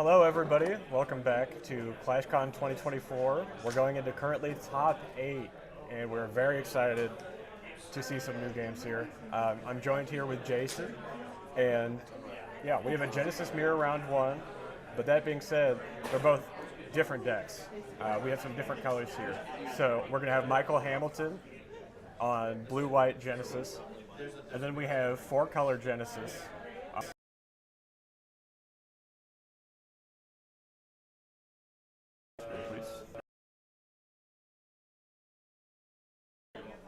Hello, everybody. Welcome back to ClashCon 2024. We're going into currently top 8, and we're very excited to see some new games here. I'm joined here with Jason, and yeah, we have a Genesis Mirror round 1, but that being said, they're both different decks. We have some different colors here. So we're going to have Michael Hamilton on blue-white Genesis, and then we have 4-color Genesis.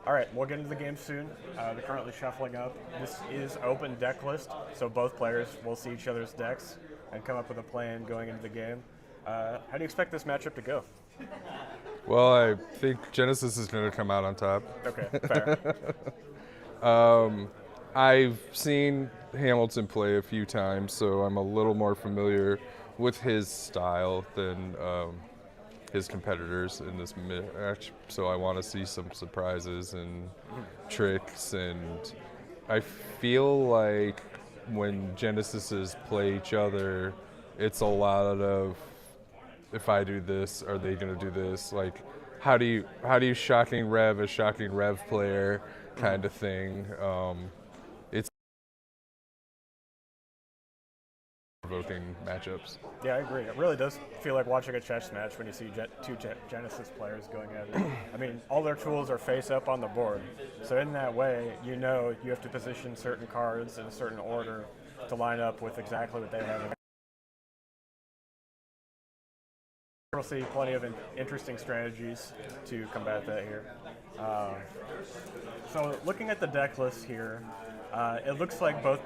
All right, we'll get into the game soon. They're currently shuffling up. This is open deck list, so both players will see each other's decks and come up with a plan going into the game. How do you expect this matchup to go? Well, I think Genesis is going to come out on top. Okay, fair. I've seen Hamilton play a few times, so I'm a little more familiar with his style than his competitors in this match. So I want to see some surprises and tricks, and I feel like when Genesises play each other, it's a lot of, if I do this, are they going to do this? Like, how do you shocking rev a shocking rev player kind of thing? It's provoking matchups. Yeah, I agree. It really does feel like watching a chess match when you see two Genesis players going at it. I mean, all their tools are face up on the board, so in that way, you know you have to position certain cards in a certain order to line up with exactly what they have. We'll see plenty of interesting strategies to combat that here. So looking at the deck list here, it looks like most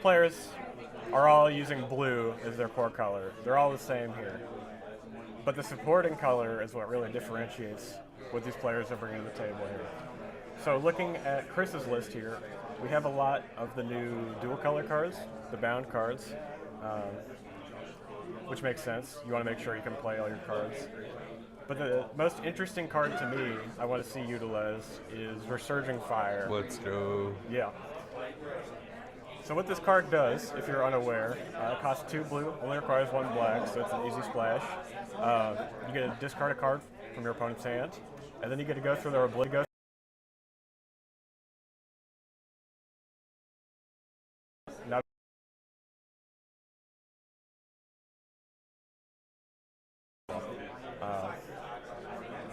players are all using blue as their core color. They're all the same here. But the supporting color is what really differentiates what these players are bringing to the table here. So looking at Chris's list here, we have a lot of the new dual color cards, the bound cards, which makes sense. You want to make sure you can play all your cards. But the most interesting card to me I want to see utilized is Resurging Fire. Let's go. Yeah. So what this card does, if you're unaware, it costs 2 blue, only requires 1 black, so it's an easy splash. You get to discard a card from your opponent's hand, and then you get to go through their ability. Now, what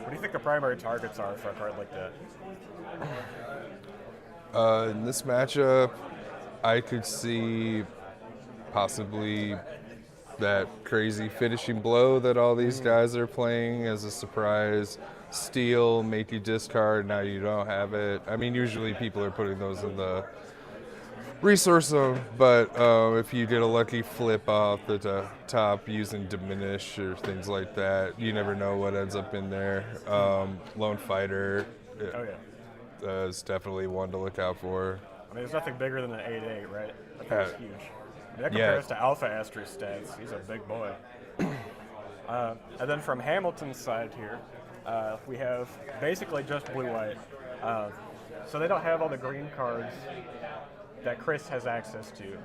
do you think the primary targets are for a card like that? In this matchup, I could see possibly that crazy finishing blow that all these guys are playing as a surprise. Steal, make you discard, now you don't have it. I mean, usually people are putting those in the resource zone, but if you get a lucky flip off the top using Diminish or things like that, you never know what ends up in there. Lone Fighter is definitely one to look out for. I mean, there's nothing bigger than an 8/8, right? That's huge. I mean, that compares to Alpha Astra's stats. He's a big boy. And then from Hamilton's side here, we have basically just blue-white. So they don't have all the green cards that Chris has access to.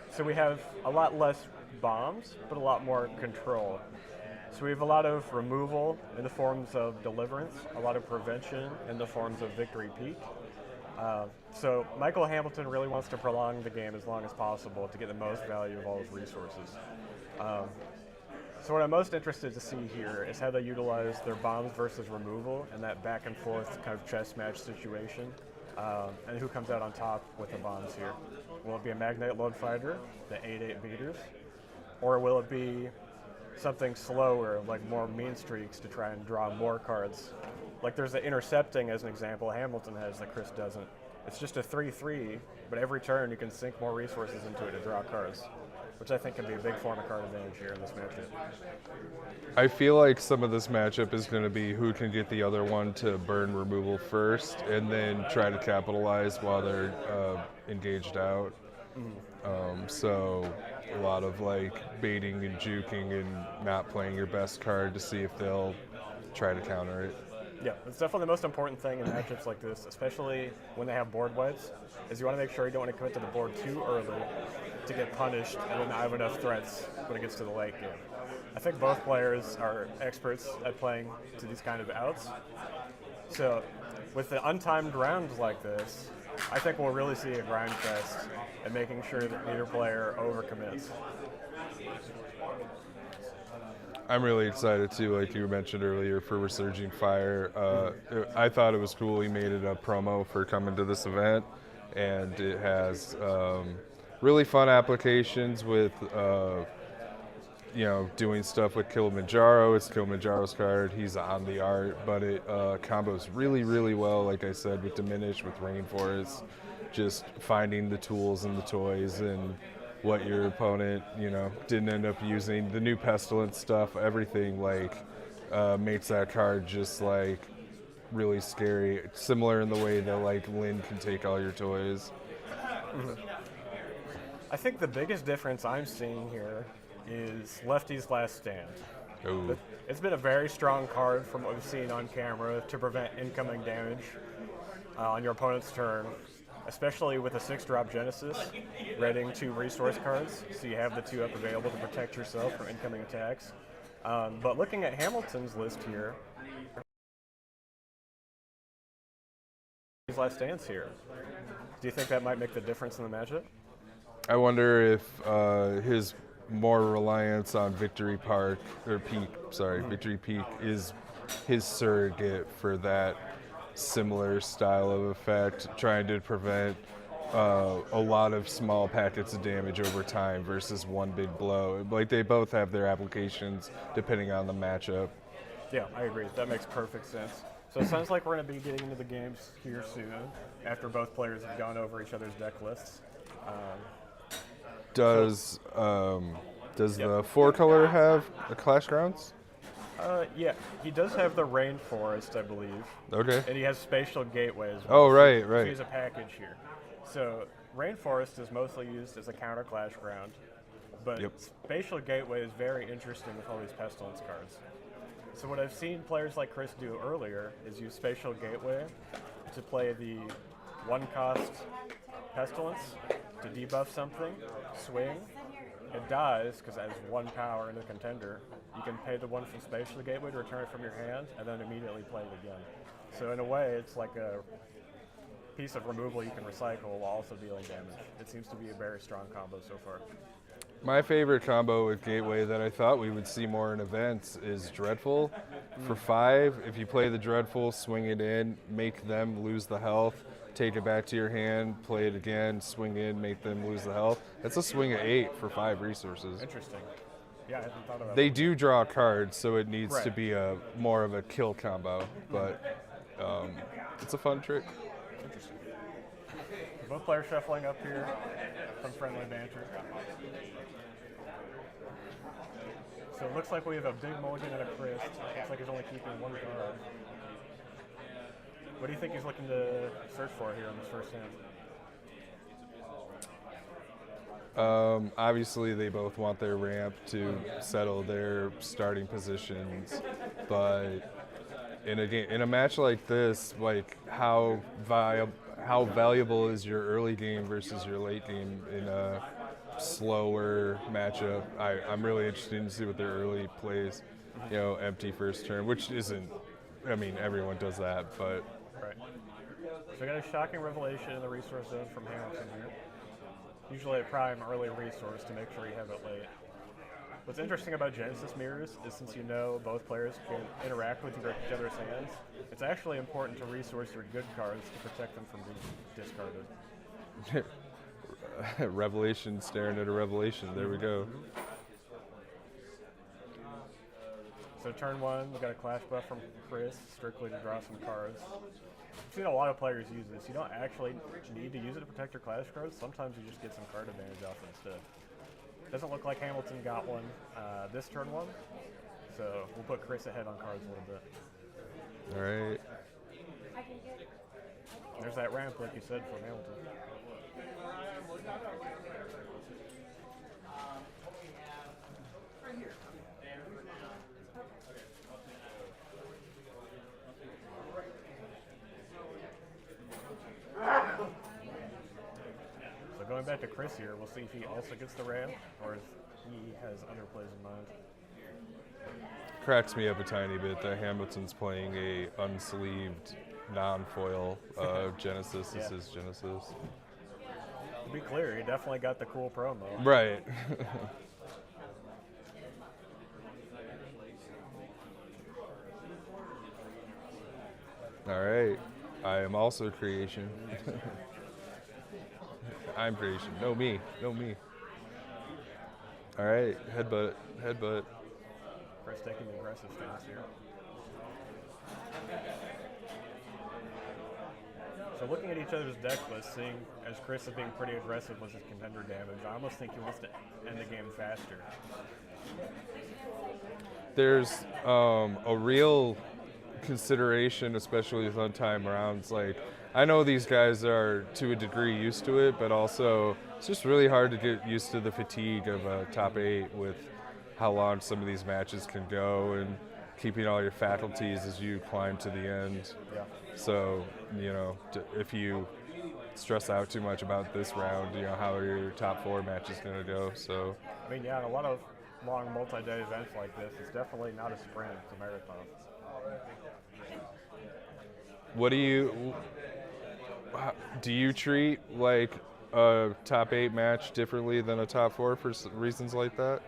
So we have a lot less bombs, but a lot more control. So we have a lot of removal in the forms of Deliverance, a lot of prevention in the forms of Victory Peak. So Michael Hamilton really wants to prolong the game as long as possible to get the most value of all his resources. So what I'm most interested to see here is how they utilize their bombs versus removal in that back and forth kind of chess match situation, and who comes out on top with the bombs here. Will it be a Magnite Lone Fighter, the 8/8 beaters, or will it be something slower, like more mean streaks to try and draw more cards? Like there's the intercepting as an example Hamilton has that Chris doesn't. It's just a 3/3, but every turn you can sink more resources into it to draw cards, which I think can be a big form of card advantage here in this matchup. I feel like some of this matchup is going to be who can get the other one to burn removal first and then try to capitalize while they're engaged out. So a lot of like baiting and juking and not playing your best card to see if they'll try to counter it. Yeah, it's definitely the most important thing in matchups like this, especially when they have board wipes, is you want to make sure you don't want to commit to the board too early. to get punished and then not have enough threats when it gets to the late game. I think both players are experts at playing to these kind of outs. So with the untimed rounds like this, I think we'll really see a grind fest and making sure that neither player overcommits. I'm really excited too, like you mentioned earlier, for Resurging Fire. I thought it was cool he made it a promo for coming to this event, and it has really fun applications with doing stuff with Kilimanjaro. It's Kilimanjaro's card. He's on the art, but it combos really, really well, like I said, with Diminish, with Rainforest, just finding the tools and the toys and what your opponent, didn't end up using. The new Pestilence stuff, everything, makes that card just, really scary. Similar in the way that, Lynn can take all your toys. I think the biggest difference I'm seeing here is Lefty's Last Stand. Ooh. It's been a very strong card from what we've seen on camera to prevent incoming damage on your opponent's turn, especially with a 6-drop Genesis, readying 2 resource cards, so you have the 2 up available to protect yourself from incoming attacks. But looking at Hamilton's list here, his Last Stands here. Do you think that might make the difference in the matchup? I wonder if his more reliance on Victory Peak is his surrogate for that similar style of effect, trying to prevent a lot of small packets of damage over time versus one big blow. They both have their applications depending on the matchup. Yeah, I agree. That makes perfect sense. So it sounds like we're going to be getting into the games here soon, after both players have gone over each other's deck lists. Does the 4-color have a Clash Grounds? Yeah, he does have the Rainforest, I believe. Okay. And he has Spatial Gateway as well. Oh, right. So he's a package here. So Rainforest is mostly used as a counter Clash Ground, but Spatial Gateway is very interesting with all these Pestilence cards. So what I've seen players like Chris do earlier is use Spatial Gateway to play the 1-cost Pestilence to debuff something, swing. It dies because it has 1 power in the contender. You can pay the 1 from Spatial Gateway to return it from your hand, and then immediately play it again. So in a way, it's like a piece of removal you can recycle while also dealing damage. It seems to be a very strong combo so far. My favorite combo with Gateway that I thought we would see more in events is Dreadful. For 5, if you play the Dreadful, swing it in, make them lose the health, take it back to your hand, play it again, swing in, make them lose the health. That's a swing of 8 for 5 resources. Interesting. Yeah, I hadn't thought about They that. do draw cards, so it needs to Right. be more of a kill combo, but it's a fun trick. Interesting. Both players shuffling up here. Some friendly banter. So it looks like we have a big mulligan and a Chris. Looks like he's only keeping 1 card. What do you think he's looking to search for here in this first hand? Obviously, they both want their ramp to settle their starting positions, but in a match like this, how valuable is your early game versus your late game in a slower matchup? I'm really interested to see what their early plays. Empty first turn, which isn't. I mean, everyone does that, but. Right. So we got a shocking revelation in the resource zone from Hamilton here. Usually a prime early resource to make sure you have it late. What's interesting about Genesis Mirrors is since both players can interact with each other's hands, it's actually important to resource your good cards to protect them from being discarded. Revelation staring at a revelation. There we go. So turn 1, we got a Clash buff from Chris, strictly to draw some cards. I've seen a lot of players use this. You don't actually need to use it to protect your Clash cards. Sometimes you just get some card advantage off it instead. Doesn't look like Hamilton got one this turn 1, so we'll put Chris ahead on cards a little bit. All right. There's that ramp, like you said, from Hamilton. So going back to Chris here. We'll see if he also gets the Ram or if he has other plays in mind. Cracks me up a tiny bit that Hamilton's playing a unsleeved non-foil Genesis. This is Genesis. To be clear, he definitely got the cool promo. Right. All right. I am also creation. I'm creation. No me. No me. All right. Headbutt. Headbutt. Chris taking the aggressive stance here. So looking at each other's deck lists, seeing as Chris is being pretty aggressive with his contender damage, I almost think he wants to end the game faster. There's a real consideration, especially with untimed rounds. Like, I know these guys are to a degree used to it, but also it's just really hard to get used to the fatigue of a top 8 with how long some of these matches can go and keeping all your faculties as you climb to the end. Yeah. So, you know, if you stress out too much about this round, you know, how are your top 4 matches going to go? So, I mean, yeah, in a lot of long multi-day events like this, it's definitely not a sprint, it's a marathon. what do you treat like a top 8 match differently than a top 4 for reasons like that?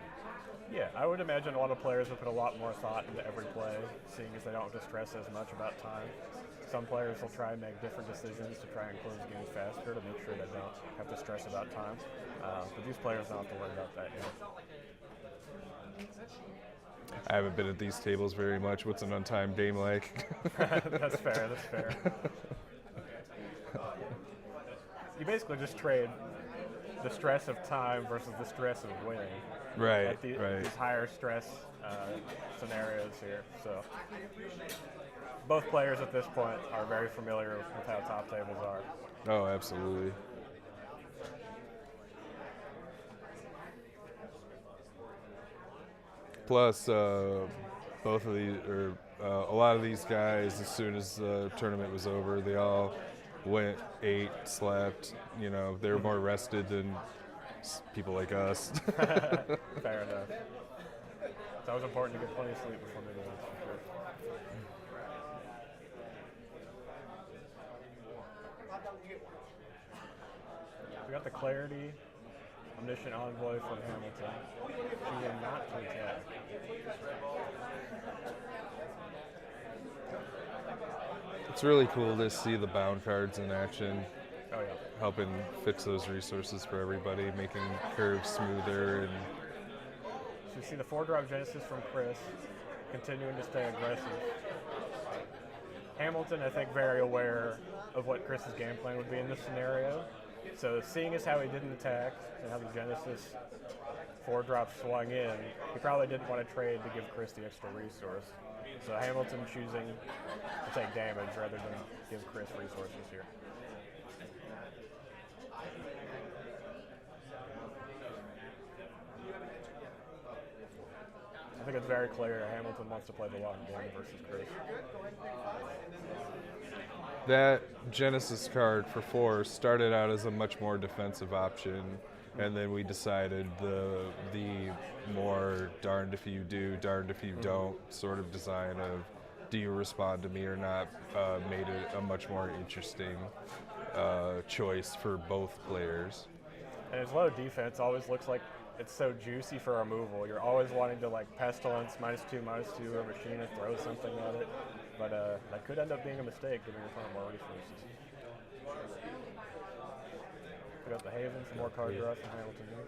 Yeah, I would imagine a lot of players would put a lot more thought into every play, seeing as they don't have to stress as much about time. Some players will try and make different decisions to try and close games faster to make sure they don't have to stress about time. But these players don't have to worry about that yet. I haven't been at these tables very much. What's an untimed game like? That's fair, that's fair. You basically just trade the stress of time versus the stress of winning. Right, Like these higher stress scenarios here. So both players at this point are very familiar with how top tables are. Oh, absolutely. Plus, both of these, or a lot of these guys, as soon as the tournament was over, they all went, ate, slept. You know, they were more rested than people like us. Fair enough. It's always important to get plenty of sleep before the games, for sure. We got the Clarity, Omniscient Envoy from Hamilton, choosing not to attack. It's really cool to see the bound cards in action, Oh yeah. helping fix those resources for everybody, making curves smoother. And So you see the 4-drop Genesis from Chris, continuing to stay aggressive. Hamilton, I think, very aware of what Chris's game plan would be in this scenario. So seeing as how he didn't attack and how the Genesis 4-drop swung in, he probably didn't want to trade to give Chris the extra resource. So Hamilton choosing to take damage rather than give Chris resources here. I think it's very clear Hamilton wants to play the long game versus Chris. that Genesis card for 4 started out as a much more defensive option, and then we decided the more darned if you do, darned if you don't sort of design of do you respond to me or not made it a much more interesting choice for both players. And his low defense always looks like it's so juicy for removal. You're always wanting to like Pestilence, -2, -2, or Machine and throw something at it. But that could end up being a mistake giving your opponent more resources. We got the Haven, some more card draw from Hamilton here.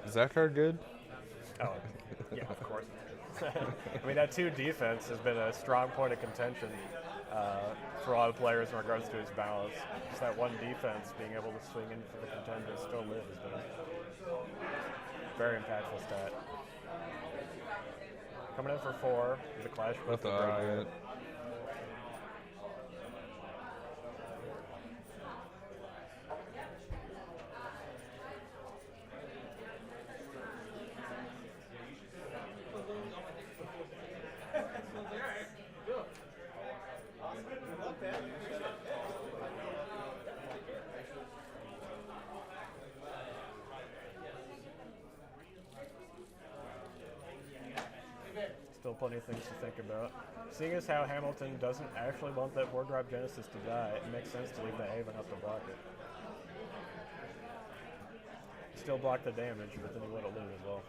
Is that card good? Oh, yeah, of course. I mean, that 2 defense has been a strong point of contention for a lot of players in regards to his balance. Just that 1 defense, being able to swing in for the contender, still live, has been a very impactful stat. Coming in for 4 is a Clash with the Briar. still plenty of things to think about. Seeing as how Hamilton doesn't actually want that 4-drop Genesis to die, it makes sense to leave that Haven up to block it. Still block the damage, but then he let it lose as well.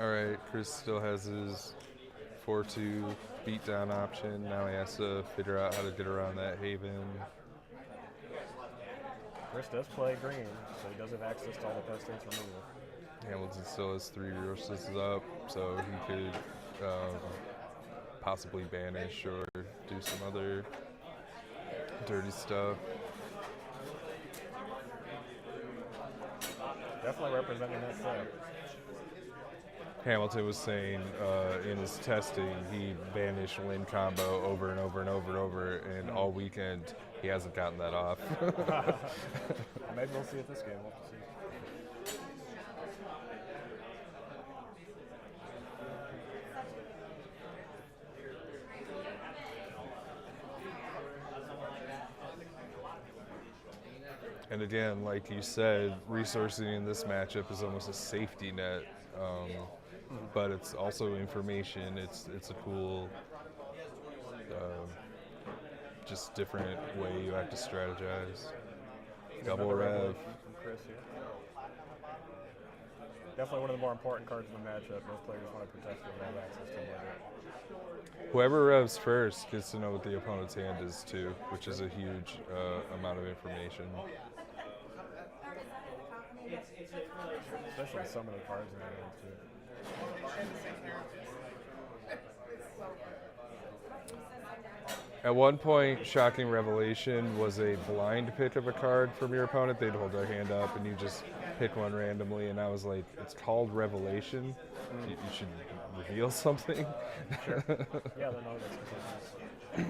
Alright, Chris still has his 4-2 beatdown option. Now he has to figure out how to get around that Haven. Chris does play green, so he does have access to all the Pestilence removal. Hamilton still has 3 resources up, so he could possibly banish or do some other dirty stuff. Definitely representing that set. Hamilton was saying in his testing he banished Lin combo over and over and over and over, and all weekend he hasn't gotten that off. Maybe we'll see it this game. We'll have to see. And again, like you said, resourcing in this matchup is almost a safety net. But it's also information. It's a cool, just different way you have to strategize. Double rev. From Chris here. Definitely one of the more important cards in the matchup. Most players want to protect their rev access to it. Whoever revs first gets to know what the opponent's hand is too, which is a huge amount of information. Especially with so many cards in their hand too. At one point, Shocking Revelation was a blind pick of a card from your opponent. They'd hold their hand up and you just pick one randomly, and I was like, it's called Revelation. You should reveal something. Sure. Yeah, then all that's sense.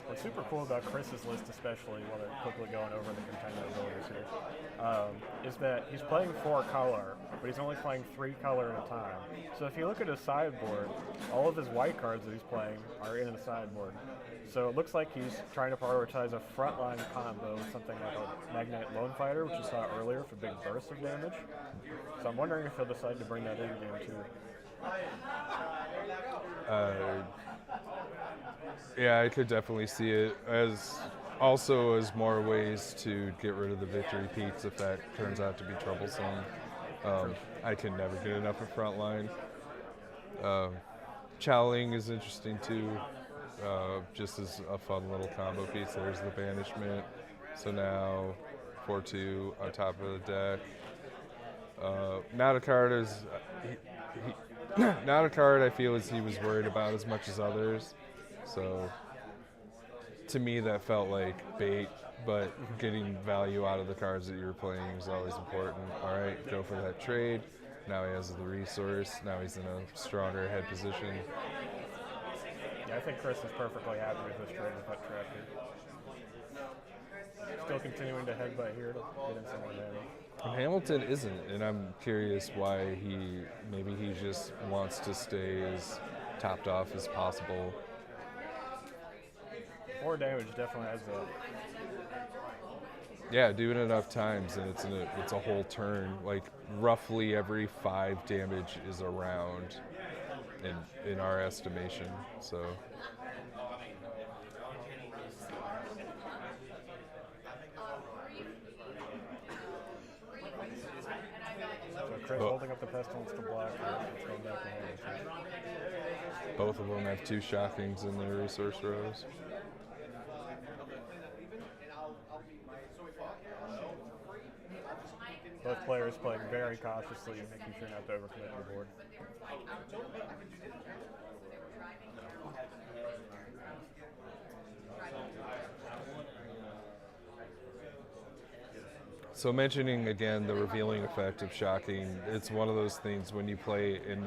What's super cool about Chris's list, especially while they're quickly going over the contender abilities here, is that he's playing 4 color, but he's only playing 3 color at a time. So if you look at his sideboard, all of his white cards that he's playing are in the sideboard. So it looks like he's trying to prioritize a frontline combo with something like a Magnet Lone Fighter, which you saw earlier for big bursts of damage. So I'm wondering if he'll decide to bring that in game 2. Yeah, I could definitely see it as more ways to get rid of the victory peaks if that turns out to be troublesome. I can never get enough of frontline. Chowling is interesting too, just as a fun little combo piece. There's the banishment, so now 4-2 on top of the deck. Not a card as not a card I feel as he was worried about as much as others. So to me that felt like bait, but getting value out of the cards that you're playing is always important. All right, go for that trade. Now he has the resource. Now he's in a stronger head position. Yeah, I think Chris is perfectly happy with this trade with that trap here. Still continuing to headbutt here to get in some more damage. And Hamilton isn't, and I'm curious why maybe he just wants to stay as topped off as possible. 4 damage definitely adds up. Yeah, do it enough times, and it's a whole turn. Like roughly every 5 damage is around, in our estimation. So. Chris holding up the Pestilence to block. It's going back to him. Both of them have 2 Shockings in their resource rows. Both players playing very cautiously and making sure not to overcommit your board. So mentioning again the revealing effect of Shocking, it's one of those things when you play in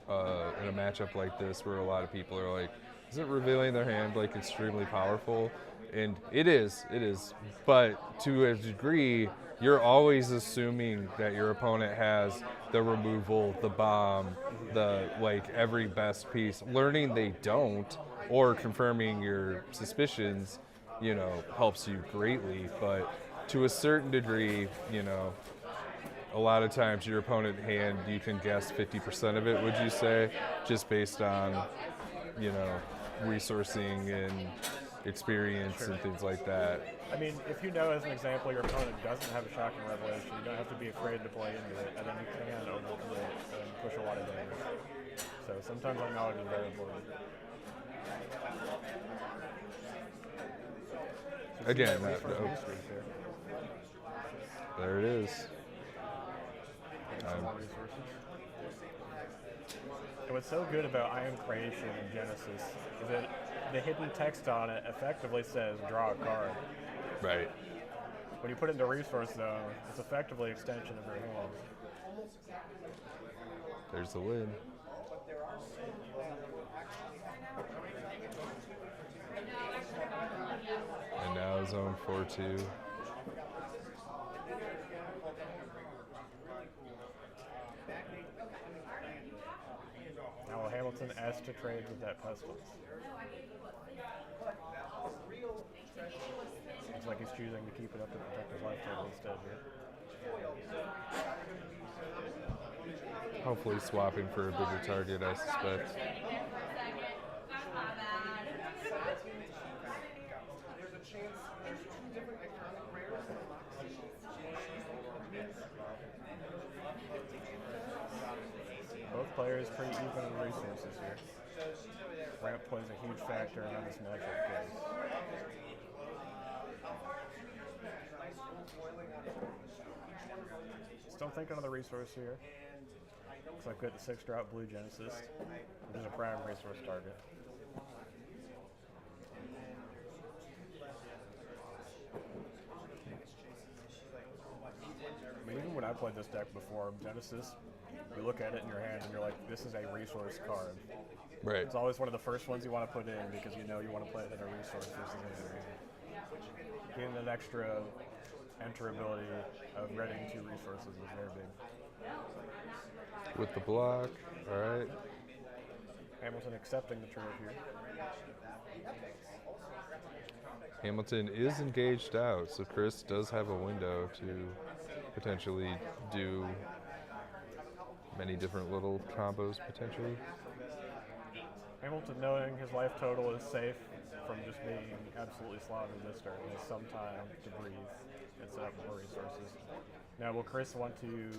a matchup like this where a lot of people are like, isn't revealing their hand like extremely powerful? And it is, but to a degree, you're always assuming that your opponent has the removal, the bomb, the like every best piece. Learning they don't or confirming your suspicions, helps you greatly. But to a certain degree, a lot of times your opponent hand, you can guess 50% of it, would you say, just based on, resourcing and experience and things like that. I mean, if you know, as an example, your opponent doesn't have a shocking revelation, you don't have to be afraid to play into it, and then you can overcome it and push a lot of damage. So sometimes our knowledge is very important. So Again, there it is. And what's so good about Ion Creation in Genesis is that the hidden text on it effectively says draw a card. Right. When you put it into resource, though, it's effectively an extension of your hand. There's the win. And now zone 4-2. Now Hamilton asked to trade with that pestilence. Looks like he's choosing to keep it up to protect his life total instead here. Hopefully swapping for a bigger target, I suspect. Both players pretty even on resources here. Ramp plays a huge factor in how this matchup goes. Still thinking of the resource here. Looks like we got the 6-drop Blue Genesis, which is a prime resource target. I mean, even when I played this deck before, Genesis, you look at it in your hand and you're like, this is a resource card. Right. It's always one of the first ones you want to put in because you know you want to play it in a resource versus in a hand. Getting that extra enter ability of readying 2 resources is very big. With the block, all right. Hamilton accepting the trade here. Hamilton is engaged out, so Chris does have a window to potentially do many different little combos potentially. Hamilton, knowing his life total is safe from just being absolutely slaughtered this turn, he has some time to breathe and set up more resources. Now, will Chris want to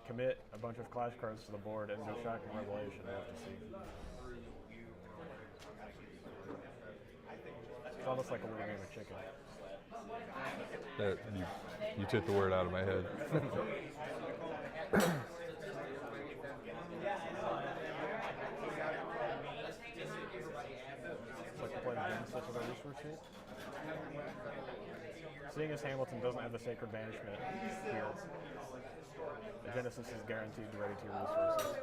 commit a bunch of clash cards to the board and do Shocking Revelation? I have to see. It's almost like a little game of chicken. You took the word out of my head. Seeing as Hamilton doesn't have the Sacred Banishment here, the Genesis is guaranteed to ready 2 resources.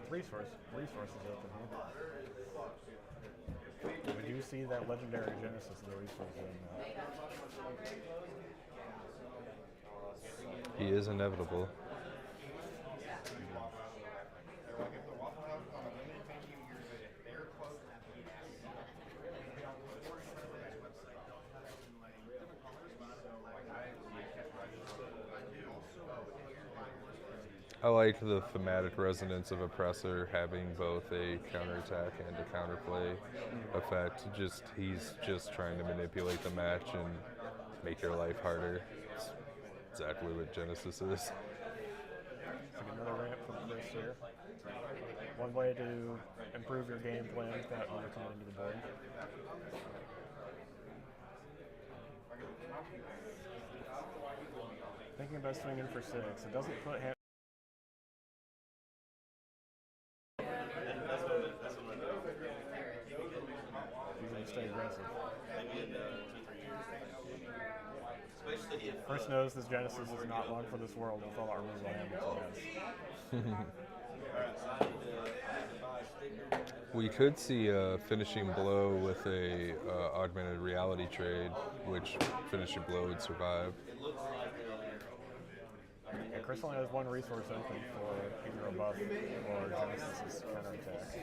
Chris with resources open here. We do see that legendary Genesis in the resource zone now. He is inevitable. I like the thematic resonance of Oppressor having both a counterattack and a counterplay effect. He's just trying to manipulate the match and make your life harder. It's exactly what Genesis is. Like another ramp from Chris here. One way to improve your game plan without overcoming into the board. Thinking about swinging for 6. It doesn't put Chris knows this Genesis is not long for this world with all our removal Hamilton has. We could see a Finishing Blow with a augmented reality trade, which Finishing Blow would survive. Yeah, Chris only has one resource open for either a buff or Genesis's counterattack.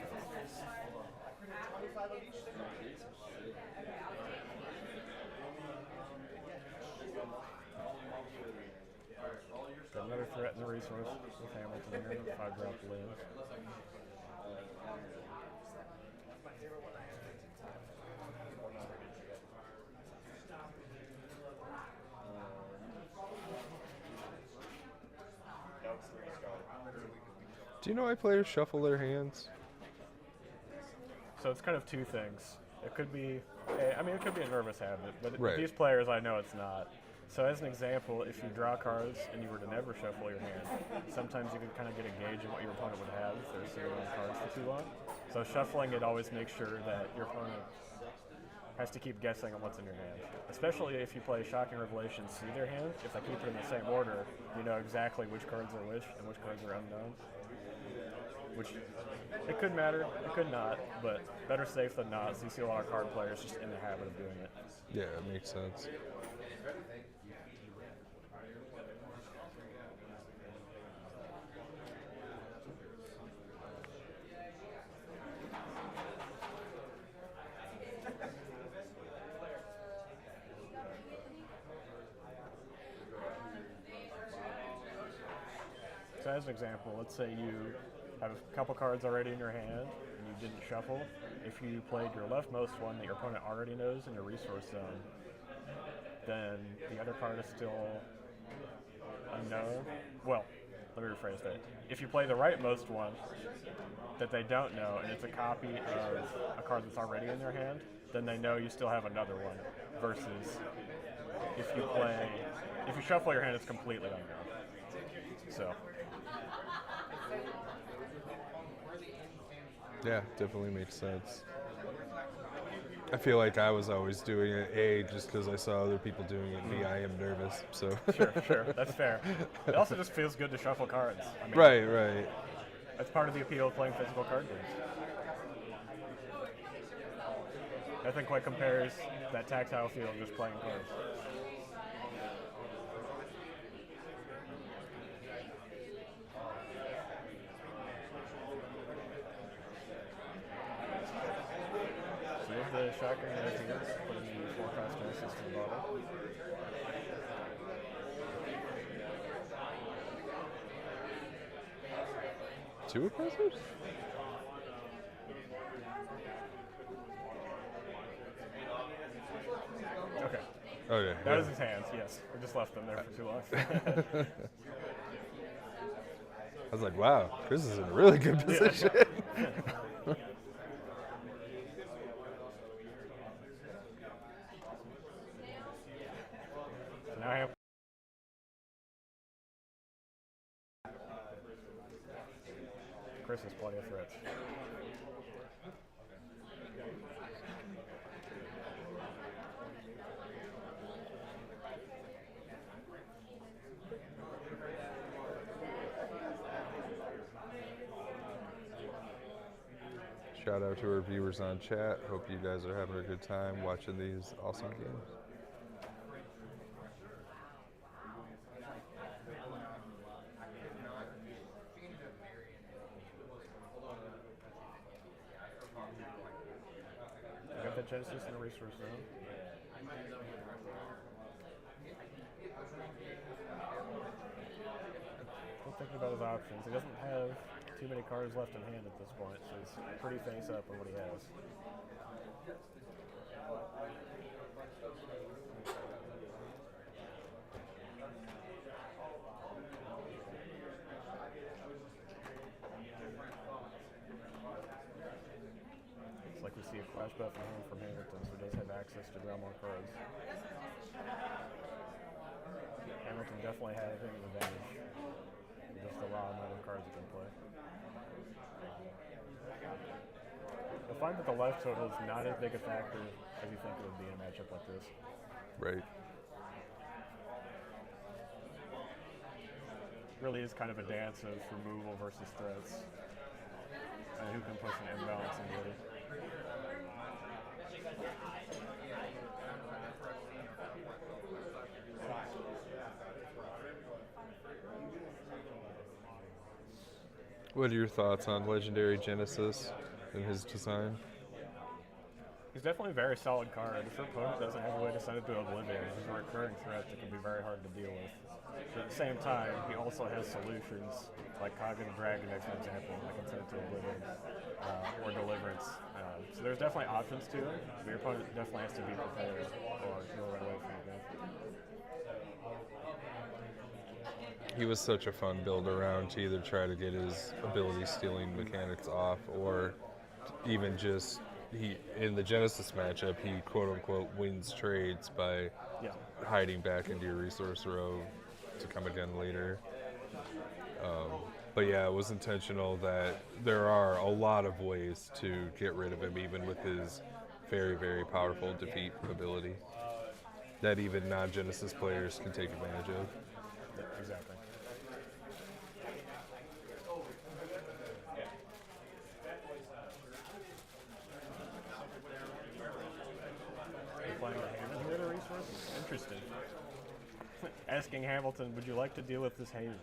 Got another threat in the resource with Hamilton here with 5-drop limbs. Do you know why players shuffle their hands? So it's kind of two things. It could be, it could be a nervous habit, but Right. these players, I know it's not. So as an example, if you draw cards and you were to never shuffle your hand, sometimes you can kind of get a gauge of what your opponent would have if they're sitting on cards for too long. So shuffling it always makes sure that your opponent has to keep guessing on what's in your hand. Especially if you play Shocking Revelation, see their hand. If they keep it in the same order, you know exactly which cards are which and which cards are unknown. Which, it could matter, it could not, but better safe than not. So you see a lot of card players just in the habit of doing it. Yeah, it makes sense. So as an example, let's say you have a couple cards already in your hand and you didn't shuffle. If you played your leftmost one that your opponent already knows in your resource zone, then the other card is still unknown. Well, let me rephrase that. If you play the rightmost one that they don't know and it's a copy of a card that's already in their hand, then they know you still have another one. Versus if you shuffle your hand, it's completely unknown. So. Yeah, definitely makes sense. I feel like I was always doing it, A, just because I saw other people doing it, B, I am nervous, so. Sure, that's fair. It also just feels good to shuffle cards. I mean, Right. that's part of the appeal of playing physical card games. Nothing quite compares that tactile feel of just playing cards. So you have the Shocker knife here, putting the 4-cost Genesis to the bottom. Two oppressors? Okay. That was his hands, yes. We just left them there for too long. I was like, wow, Chris is in a really good position. So now I have Chris has plenty of threats. Shout out to our viewers on chat. Hope you guys are having a good time watching these awesome games. I got the Genesis in the resource zone. Still thinking about his options. He doesn't have too many cards left in hand at this point, so he's pretty face up on what he has. It's like we see a flash buff in hand from Hamilton, so he does have access to draw more cards. Hamilton definitely has an advantage. Just the raw amount of cards he can play. You'll find that the life total is not as big a factor as you think it would be in a matchup like this. Right. really is kind of a dance of removal versus threats, and who can push an imbalance into it. What are your thoughts on Legendary Genesis and his design? He's definitely a very solid card. If your opponent doesn't have a way to send it to Oblivion, he's a recurring threat that can be very hard to deal with. But at the same time, he also has solutions, like Cognitive Dragon, as an example, that can send it to Oblivion, or Deliverance. So there's definitely options to it, but your opponent definitely has to be prepared, or he'll run away from the game. He was such a fun build around to either try to get his ability stealing mechanics off, or even just in the Genesis matchup, he quote unquote wins trades by hiding back into your resource row to come again later. But yeah, it was intentional that there are a lot of ways to get rid of him, even with his very, very powerful defeat ability that even non-Genesis players can take advantage of. Yeah, exactly. Playing a Haven here, the resources? Interesting. Asking Hamilton, would you like to deal with this Haven?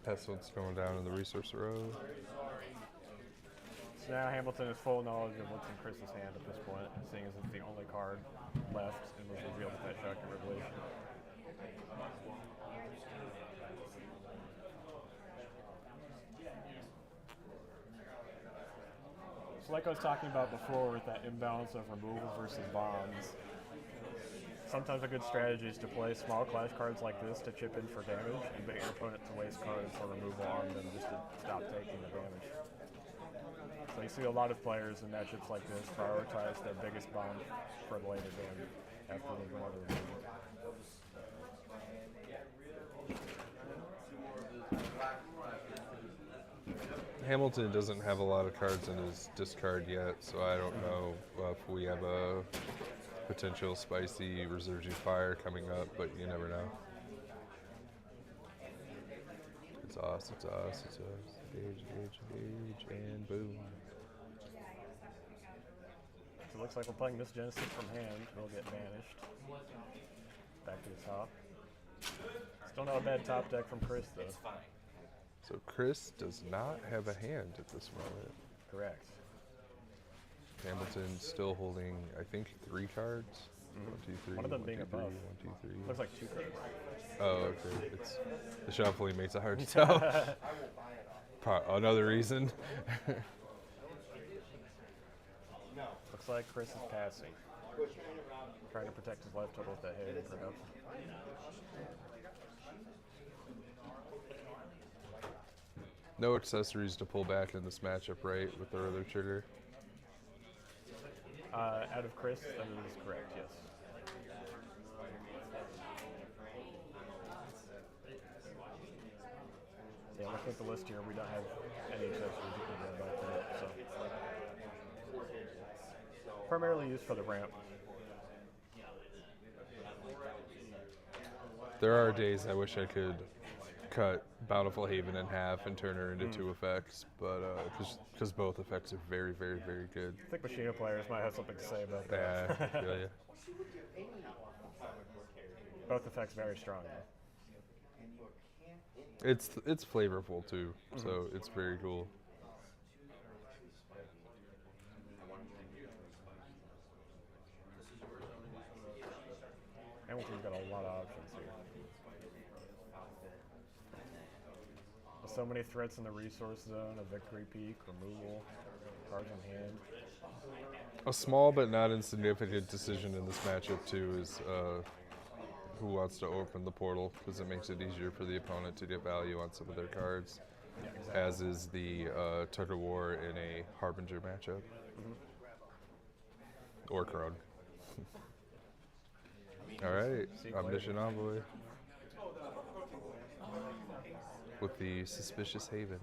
That's what's going down in the resource row. So now Hamilton has full knowledge of what's in Chris's hand at this point, seeing as it's the only card left and was revealed with that shocking revelation. So like I was talking about before with that imbalance of removal versus bombs, sometimes a good strategy is to play small clash cards like this to chip in for damage and get your opponent to waste cards for removal on them just to stop taking the damage. So you see a lot of players in matchups like this prioritize their biggest bomb for the later game after they want to remove it. Hamilton doesn't have a lot of cards in his discard yet, so I don't know if we have a potential spicy Resurging Fire coming up, but you never know. It's us, it's us, it's us. Engage, and boom. So it looks like we're playing this Genesis from hand. It'll get banished. Back to the top. Still not a bad top deck from Chris, though. So Chris does not have a hand at this moment. Correct. Hamilton still holding, I think, 3 cards. 1, 2, 3. One of them 1, being 2, 3, above. 1, 2, 3. Looks like 2 cards. Oh, okay. It's the shuffling makes it hard to tell. Another reason. Looks like Chris is passing. Trying to protect his life total with that Haven, perhaps. No accessories to pull back in this matchup, right? With the other trigger. Out of Chris, that is correct, yes. Yeah, looking at the list here, we don't have any accessories you can grab back to it, so. Primarily used for the ramp. There are days I wish I could cut Bountiful Haven in half and turn her into 2 effects, but because both effects are very, very, very good. I think Machina players might have something to say about that. Yeah, yeah. Both effects very strong, though. It's flavorful too, so it's very cool. Hamilton's got a lot of options here. With so many threats in the resource zone, a victory peak, removal, cards in hand. A small but not insignificant decision in this matchup too is who wants to open the portal, because it makes it easier for the opponent to get value on some of their cards, Yeah, exactly. as is the tug of war in a Harbinger matchup. Or Crone. All right, Omniscient Envoy with the Suspicious Haven.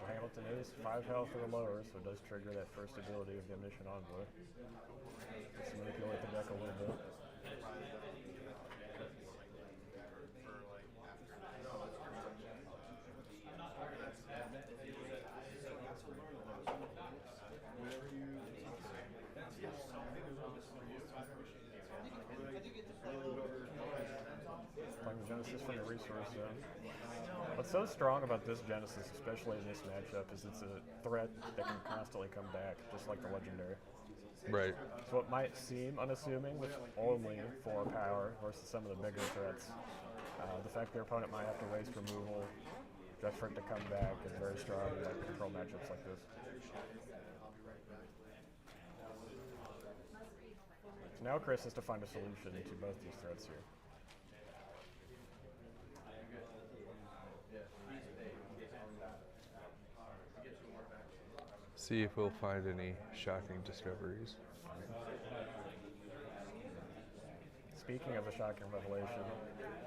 Hamilton is 5 health or lower, so it does trigger that first ability of the Omniscient Envoy. Just manipulate the deck a little bit. Playing Genesis from the resource zone. What's so strong about this Genesis, especially in this matchup, is it's a threat that can constantly come back, just like the Legendary. Right. So it might seem unassuming with only 4 power versus some of the bigger threats. The fact their opponent might have to waste removal just for it to come back is very strong in like control matchups like this. So now Chris has to find a solution to both these threats here. See if we'll find any shocking discoveries. Speaking of a shocking revelation,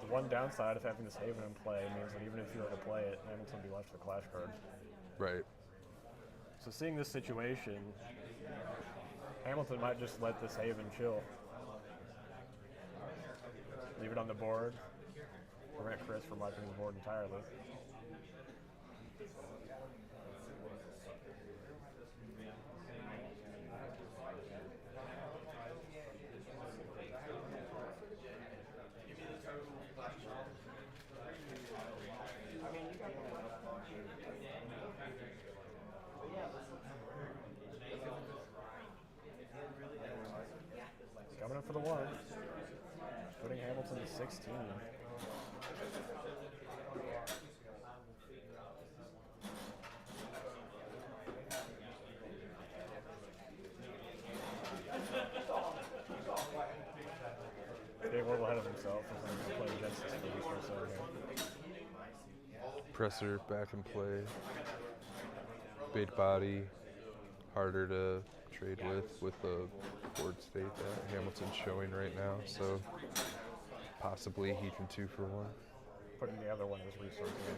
the one downside of having this Haven in play means that even if you were to play it, Hamilton would be left with a Clash card. Right. So seeing this situation, Hamilton might just let this Haven chill. Leave it on the board, prevent Chris from wiping the board entirely. Coming up for the 1, putting Hamilton to 16. Being a little ahead of himself as he's playing Genesis for the resource zone here. Presser back in play. Big body, harder to trade with the board state that Hamilton's showing right now, so possibly he can 2 for 1. Putting the other one in his resource zone.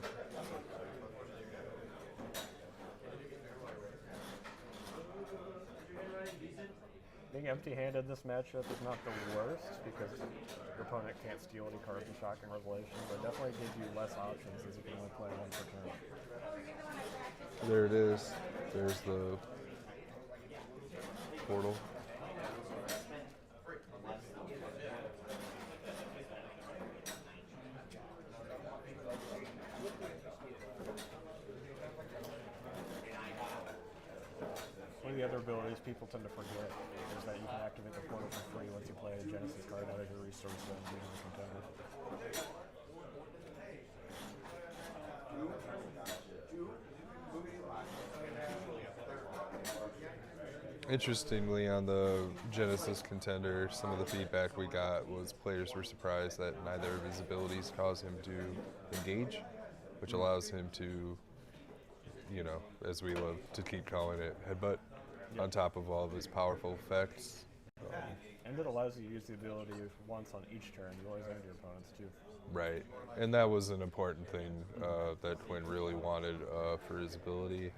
Being empty-handed in this matchup is not the worst because your opponent can't steal any cards in Shocking Revelation, but it definitely gives you less options as you can only play 1 per turn. There it is. There's the portal. One of the other abilities people tend to forget is that you can activate the portal for free once you play a Genesis card out of your resource zone due to the contender. Interestingly, on the Genesis contender, some of the feedback we got was players were surprised that neither of his abilities cause him to engage, which allows him to, you know, as we love to keep calling it, headbutt on top of all of his powerful effects. And it allows you to use the ability once on each turn. You always end your opponents too. Right, and that was an important thing that Twin really wanted for his ability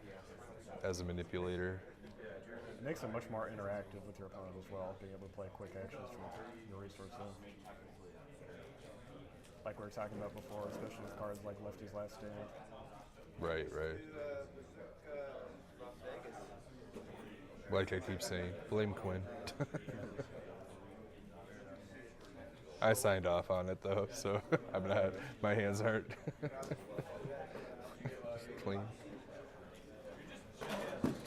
as a manipulator. It makes it much more interactive with your opponent as well, being able to play quick actions from your resource zone. Like we were talking about before, especially with cards like Lefty's Last Stand. Right, right. Like I keep saying, blame Quinn. I signed off on it though, so I'm not. My hands aren't clean. You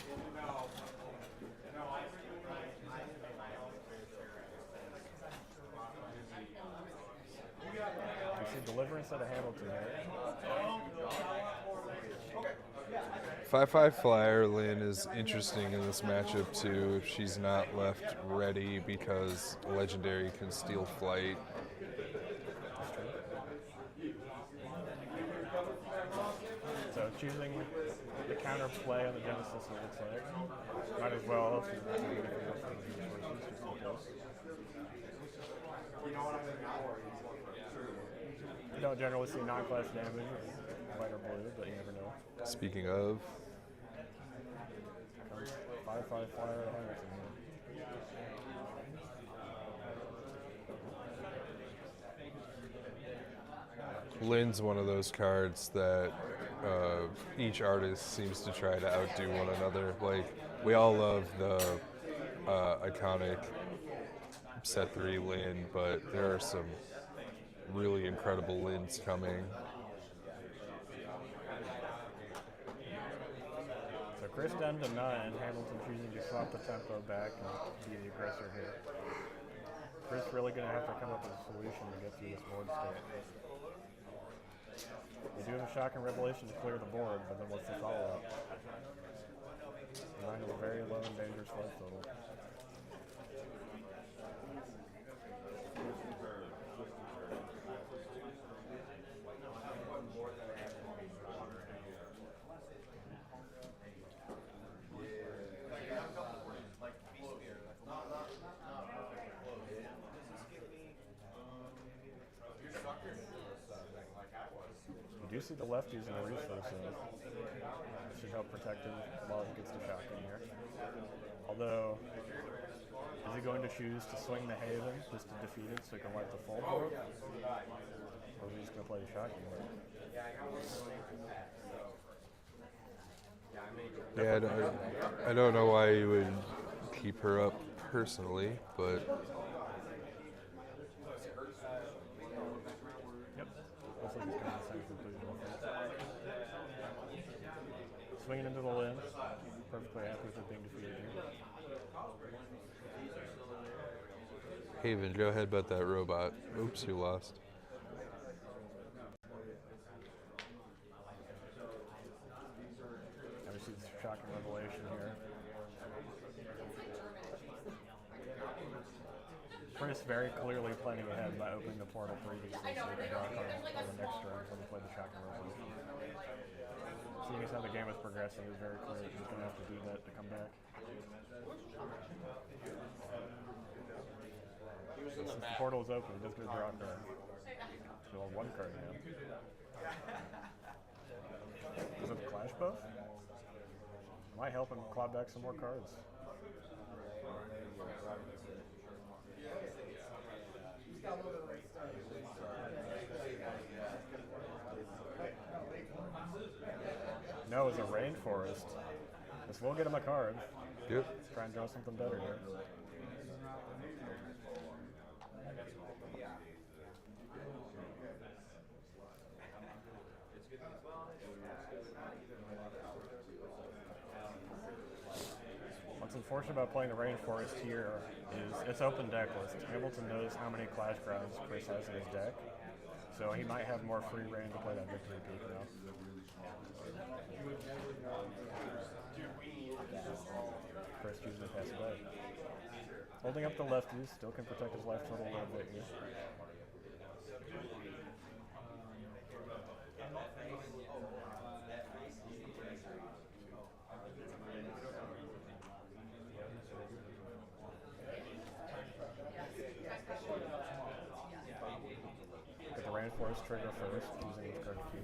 see Deliverance out of Hamilton here. 5/5 flyer Lynn is interesting in this matchup too if she's not left ready because Legendary can steal flight. So choosing the counter play on the Genesis, it looks like. Might as well if you're not doing anything else from the resources, just in case. You don't generally see non-class damage white or blue, but you never know. Speaking of, 5/5 flyer to Hamilton. Lynn's one of those cards that each artist seems to try to outdo one another. Like, we all love the iconic set 3 Lynn, but there are some really incredible Lynns coming. So Chris down to 9, Hamilton choosing to swap the tempo back and be the aggressor here. Chris really going to have to come up with a solution to get through this board state. You do have a shock and revelation to clear the board, but then what's the follow-up? 9 is a very low and dangerous life total. You do see the lefties in the resource, so it should help protect him while he gets the shot in here. Although, is he going to choose to swing the Haven just to defeat it so he can wipe the full board? Or is he just going to play the shotgun here? Yeah, I don't know why you would keep her up personally, but yep. Looks like he's coming to the same conclusion. Swinging into the Lynn. Perfectly happy with it being defeated here. Haven, go ahead, bet that robot. Oops, you lost. And we see this shocking revelation here. Chris very clearly planning ahead by opening the portal previously so he can draw a card on the next turn when he played the shocking revelation. Seeing as how the game is progressing, it's very clear that he's going to have to do that to come back. Since the portal is open, he does get a draw card. Still on 1 card now. Does it clash both? Might help him claw back some more cards. No, it's a rainforest. This will get him a card. Yep. Let's try and draw something better here. What's unfortunate about playing the rainforest here is it's open deck list. Hamilton knows how many clash grounds Chris has in his deck, so he might have more free reign to play that victory peak now. Chris choosing to pass it back. Holding up the lefties, still can protect his life total a little bit here. Get the rainforest trigger first, using his card key.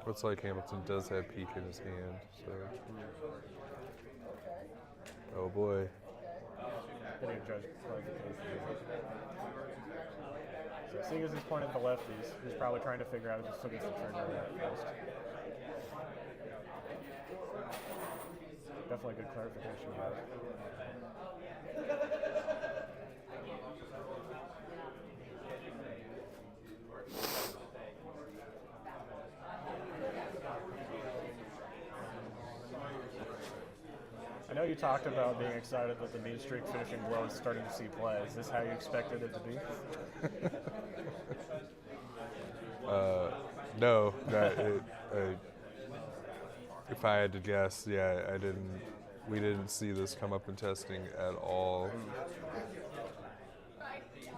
Looks like Hamilton does have peak in his hand, so. Oh boy. Getting a judge clarification. So seeing as he's pointing at the lefties, he's probably trying to figure out if he still gets the trigger first. Definitely good clarification here. I know you talked about being excited that the mean streak finishing blow is starting to see play. Is this how you expected it to be? No, if I had to guess, yeah, we didn't see this come up in testing at all.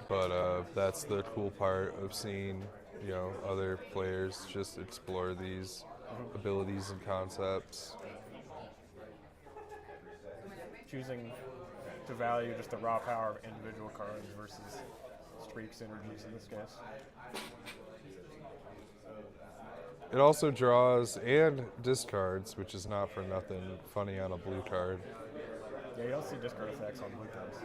But that's the cool part of seeing, other players just explore these abilities and concepts. Choosing to value just the raw power of individual cards versus streak synergies in this case. It also draws and discards, which is not for nothing funny on a blue card. Yeah, you don't see discard effects on blue cards.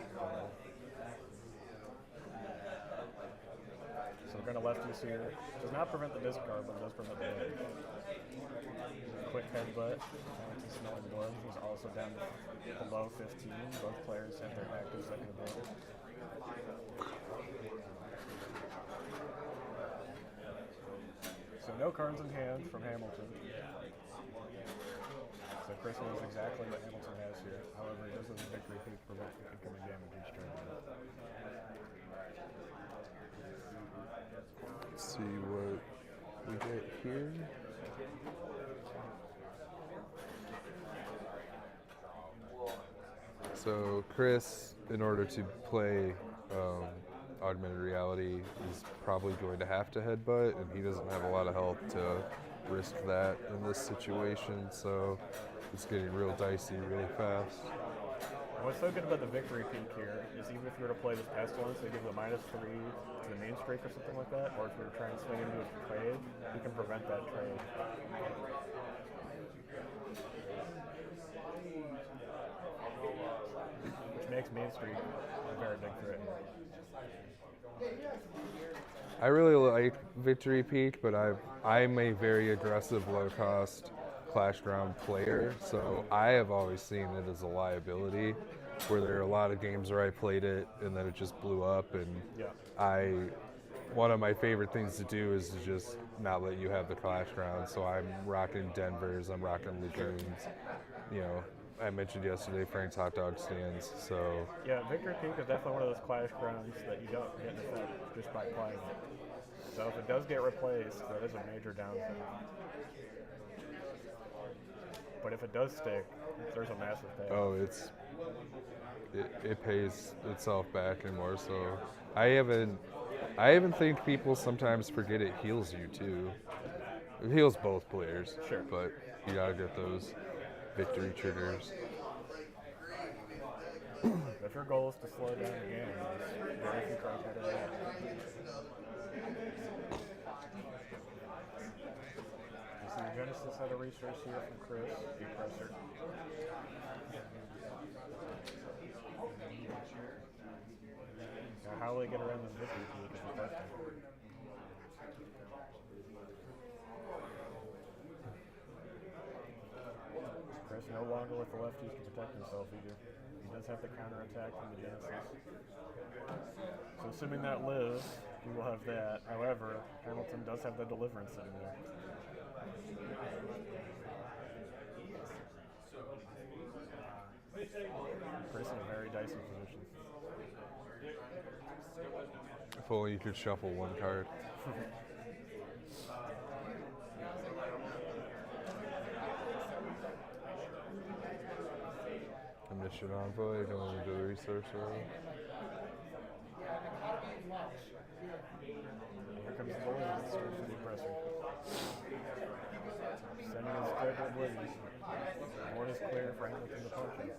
So we're going to left use here. Does not prevent the discard, but it does prevent the damage. Quick headbutt. Hamilton Smelling Blood is also down below 15. Both players have their active second ability. So no cards in hand from Hamilton. So Chris knows exactly what Hamilton has here. However, he does have a victory peak to prevent incoming damage each turn. Let's see what we get here. So Chris, in order to play augmented reality, is probably going to have to headbutt, and he doesn't have a lot of health to risk that in this situation, so it's getting real dicey really fast. What's so good about the victory peak here is even if you were to play this pestilence, they give a -3 to the main streak or something like that, or if you were trying to swing into a trade, you can prevent that trade. Which makes main streak a very big threat. I really like Victory Peak, but I'm a very aggressive, low-cost Clash Ground player, so I have always seen it as a liability, where there are a lot of games where I played it and then it just blew up, and one of my favorite things to do is to just not let you have the Clash Ground, so I'm rocking Denvers, I'm rocking Lagoons, you know. I mentioned yesterday Frank's Hot Dog Stands, so... Yeah, Victory Peak is definitely one of those Clash Grounds that you don't get an effect just by playing it. So if it does get replaced, that is a major downside. But if it does stick, there's a massive payoff. Oh, it pays itself back and more so. I even think people sometimes forget it heals you too. It heals both players. Sure. But you gotta get those victory triggers. If your goal is to slow down the game, there's very few cards better than that. You see Genesis had a resource here from Chris, Depressor. Now how will they get around this victory peak is the question. Chris no longer with the lefties to protect himself either. He does have the counterattack from the Genesis. So assuming that lives, he will have that. However, Hamilton does have the Deliverance in there. Chris in a very dicey position. If only you could shuffle one card. Omniscient Envoy, going into the resource row. Here comes the Deliverance for the Depressor. Sending his thread to Oblivion. Board is clear for Hamilton to punch him.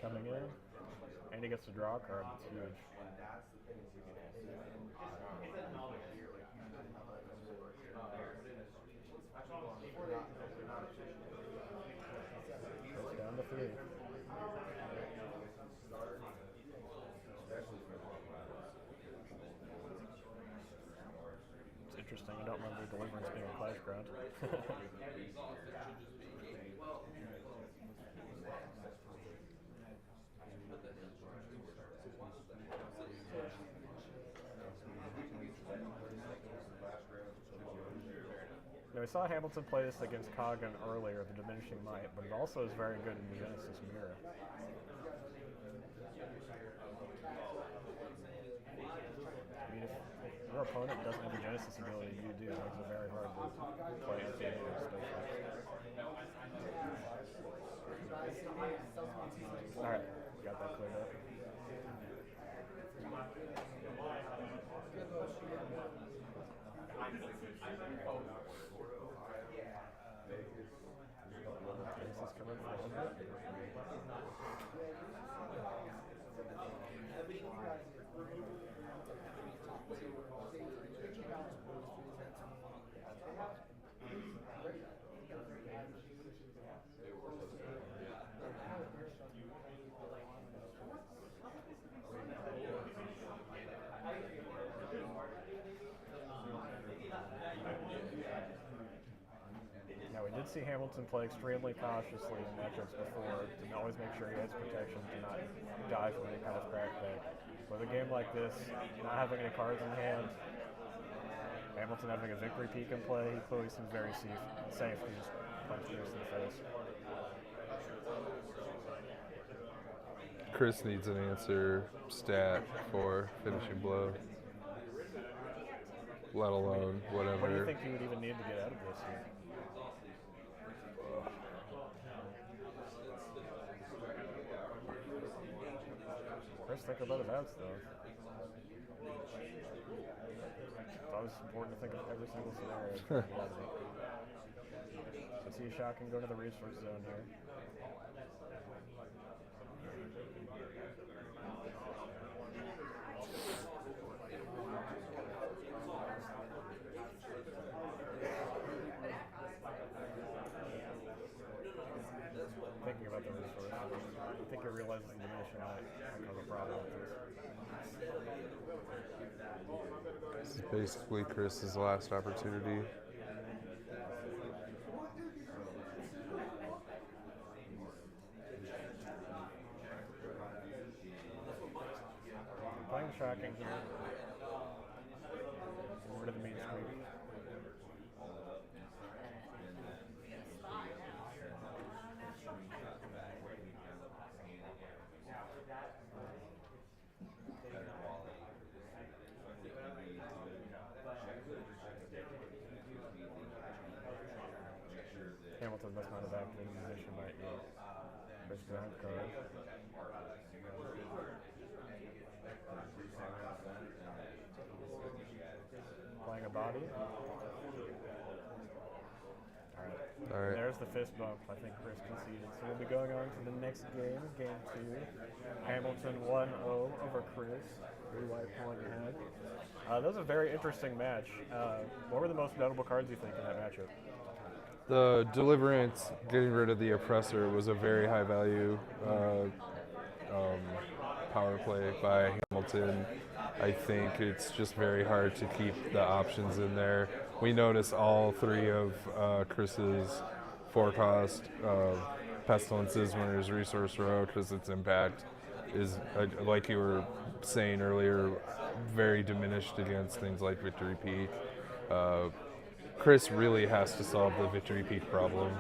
Coming in, and he gets to draw a card. That's huge. Goes down to 3. It's interesting. I don't remember Deliverance being a Clash Ground. Now, we saw Hamilton play this against Kogan earlier, the Diminishing Might, but it also is very good in the Genesis Mirror. I mean, if your opponent doesn't have the Genesis ability you do, it makes it very hard to play anti-air stuff. Alright, got that cleared up. Genesis coming for a little bit. see Hamilton play extremely cautiously in matchups before to always make sure he has protection to not die from any kind of crackback. With a game like this, not having any cards in hand, Hamilton having a victory peak in play, he clearly seems very safe to just punch Chris in the face. Chris needs an answer stat for finishing blow, let alone whatever. What do you think he would even need to get out of this here? Chris, think about his outs, though. It's always important to think of every single scenario. Let's see a shot can go to the resource zone here. Thinking about the resource, I think he realizes the diminishing might have a problem with this. This is basically Chris's last opportunity. Playing shocking here. Get rid of the mean sweep. Hamilton must not have acted in position by Chris ground card. Playing a body. Alright. There's the fist bump. I think Chris conceded. So we'll be going on to the next game, game 2. Hamilton 1-0 over Chris. 3 white pulling ahead. That was a very interesting match. What were the most notable cards you think in that matchup? The Deliverance, getting rid of the Oppressor, was a very high value power play by Hamilton. I think it's just very hard to keep the options in there. We notice all 3 of Chris's 4-cost Pestilences when there's Resource Row, because its impact is, like you were saying earlier, very diminished against things like Victory Peak. Chris really has to solve the Victory Peak problem.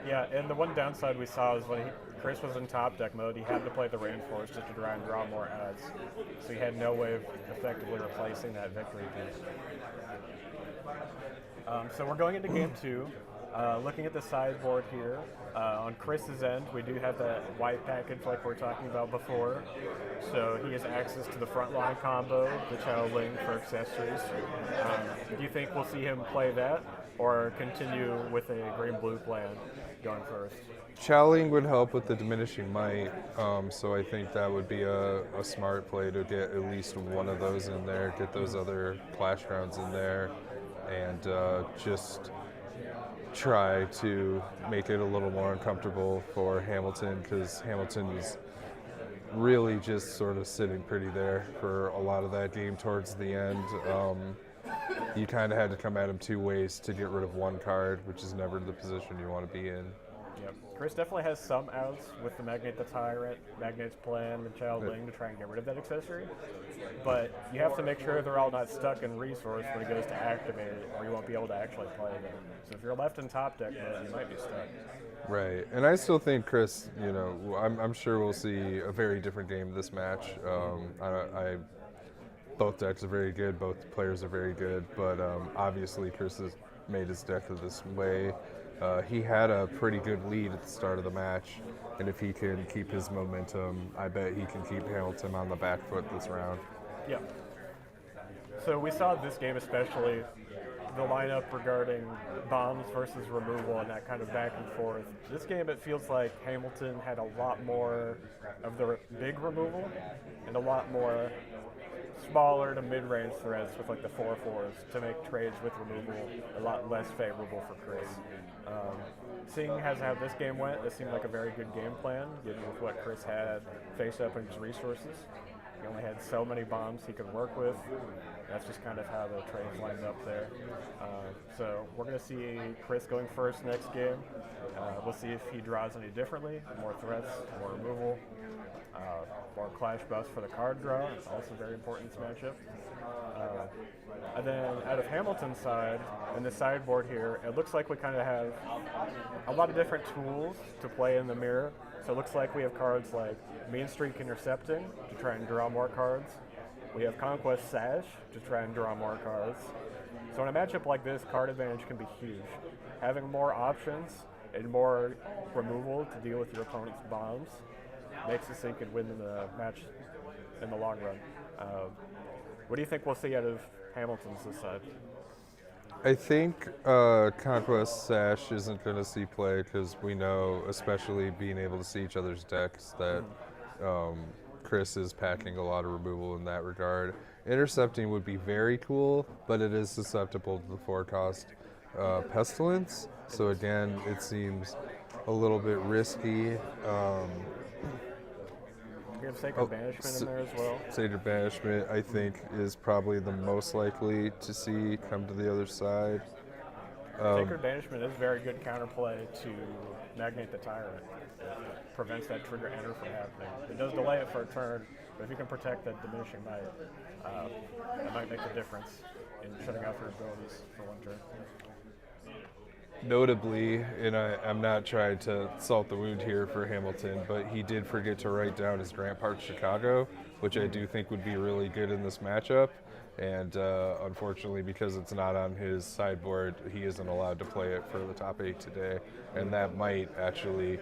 Yeah, and the one downside we saw is when Chris was in top deck mode, he had to play the Rainforest just to try and draw more ads. So he had no way of effectively replacing that Victory Peak. So we're going into game 2. Looking at the sideboard here, on Chris's end, we do have that white package like we were talking about before. So he has access to the frontline combo, the Chao Ling for accessories. Do you think we'll see him play that, or continue with a green-blue plan going first? Chowling would help with the diminishing might, so I think that would be a smart play to get at least one of those in there, get those other Clash Grounds in there, and just try to make it a little more uncomfortable for Hamilton, because Hamilton is really just sort of sitting pretty there for a lot of that game towards the end. You kind of had to come at him 2 ways to get rid of 1 card, which is never the position you want to be in. Yep. Chris definitely has some outs with the Magnate the Tyrant, Magnate's Plan, the Chao Ling to try and get rid of that accessory. But you have to make sure they're all not stuck in resource when he goes to activate it, or you won't be able to actually play them. So if you're left in top deck mode, you might be stuck. Right, and I still think Chris, I'm sure we'll see a very different game this match. Both decks are very good, both players are very good, but obviously Chris has made his deck this way. He had a pretty good lead at the start of the match, and if he can keep his momentum, I bet he can keep Hamilton on the back foot this round. Yeah. So we saw this game especially, the lineup regarding bombs versus removal and that kind of back and forth. This game, it feels like Hamilton had a lot more of the big removal and a lot more smaller to mid-range threats with like the 4/4s to make trades with removal a lot less favorable for Chris. Seeing as how this game went, this seemed like a very good game plan, given with what Chris had face up in his resources. He only had so many bombs he could work with, That's just kind of how the trades lined up there. So we're going to see Chris going first next game. We'll see if he draws any differently, more threats, more removal, more clash buffs for the card draw. It's also very important in this matchup. And then out of Hamilton's side, in the sideboard here, it looks like we kind of have a lot of different tools to play in the mirror. So it looks like we have cards like Mean Streak Intercepting to try and draw more cards. We have Conquest Sash to try and draw more cards. So in a matchup like this, card advantage can be huge. Having more options and more removal to deal with your opponent's bombs makes it so you can win the match in the long run. What do you think we'll see out of Hamilton's this side? I think Conquest Sash isn't going to see play because we know, especially being able to see each other's decks, that Chris is packing a lot of removal in that regard. Intercepting would be very cool, but it is susceptible to the 4-cost Pestilence. So again, it seems a little bit risky. You have Sacred Banishment in there as well. Sacred Banishment, I think, is probably the most likely to see come to the other side. Sacred Banishment is very good counterplay to Magnate the Tyrant. It prevents that trigger enter from happening. It does delay it for a turn, but if you can protect that Diminishing Might, it might make a difference in shutting out your abilities for one turn. Notably, and I'm not trying to salt the wound here for Hamilton, but he did forget to write down his Grant Park Chicago, which I do think would be really good in this matchup. And unfortunately, because it's not on his sideboard, he isn't allowed to play it for the top 8 today. And that might actually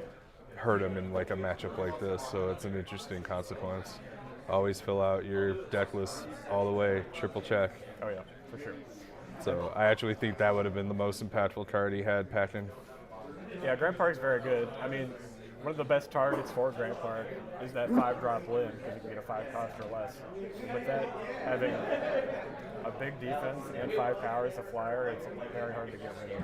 hurt him in like a matchup like this. So it's an interesting consequence. Always fill out your deck list all the way, triple check. Oh yeah, for sure. So I actually think that would have been the most impactful card he had packing. Yeah, Grant Park's very good. I mean, one of the best targets for Grant Park is that 5-drop Lin, because you can get a 5-cost or less. With that, having a big defense and 5 power as a flyer, it's very hard to get rid of.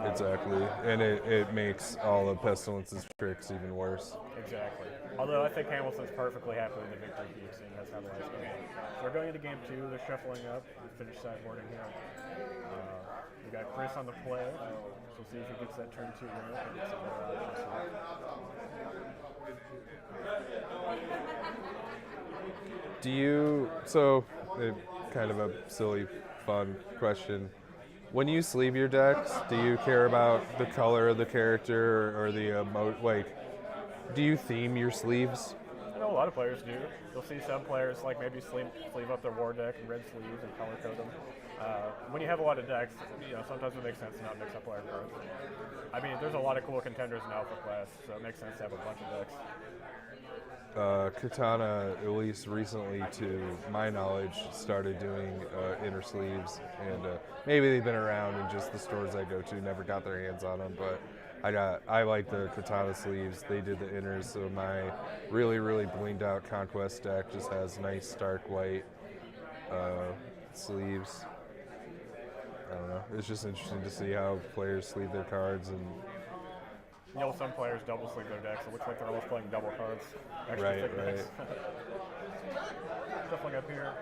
Exactly, and it makes all of Pestilence's tricks even worse. Exactly. Although I think Hamilton's perfectly happy with the victory keep, seeing that's how the last game went. So we're going into game 2. They're shuffling up. We finished sideboarding here. We got Chris on the play. So we'll see if he gets that turn 2 win. And get some better options here. Do you, so kind of a silly, fun question. When you sleeve your decks, do you care about the color of the character or the do you theme your sleeves? I know a lot of players do. You'll see some players like maybe sleeve up their war deck in red sleeves and color code them. When you have a lot of decks, sometimes it makes sense to not mix up player cards. I mean, there's a lot of cool contenders in Alpha class, so it makes sense to have a bunch of decks. Katana, at least recently, to my knowledge, started doing inner sleeves, and maybe they've been around in just the stores I go to, never got their hands on them, but I like the Katana sleeves. They did the inners, so my really, really blinged out Conquest deck just has nice stark white sleeves. I don't know. It's just interesting to see how players sleeve their cards, and some players double sleeve their decks. It looks like they're almost playing double cards. Right. Shuffling up here.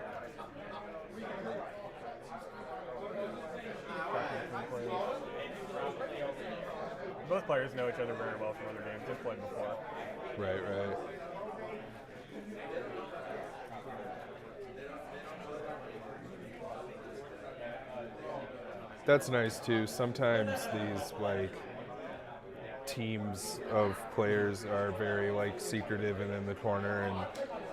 Both players know each other very well from other games. They've played before. Right. That's nice too. Sometimes these teams of players are very secretive and in the corner and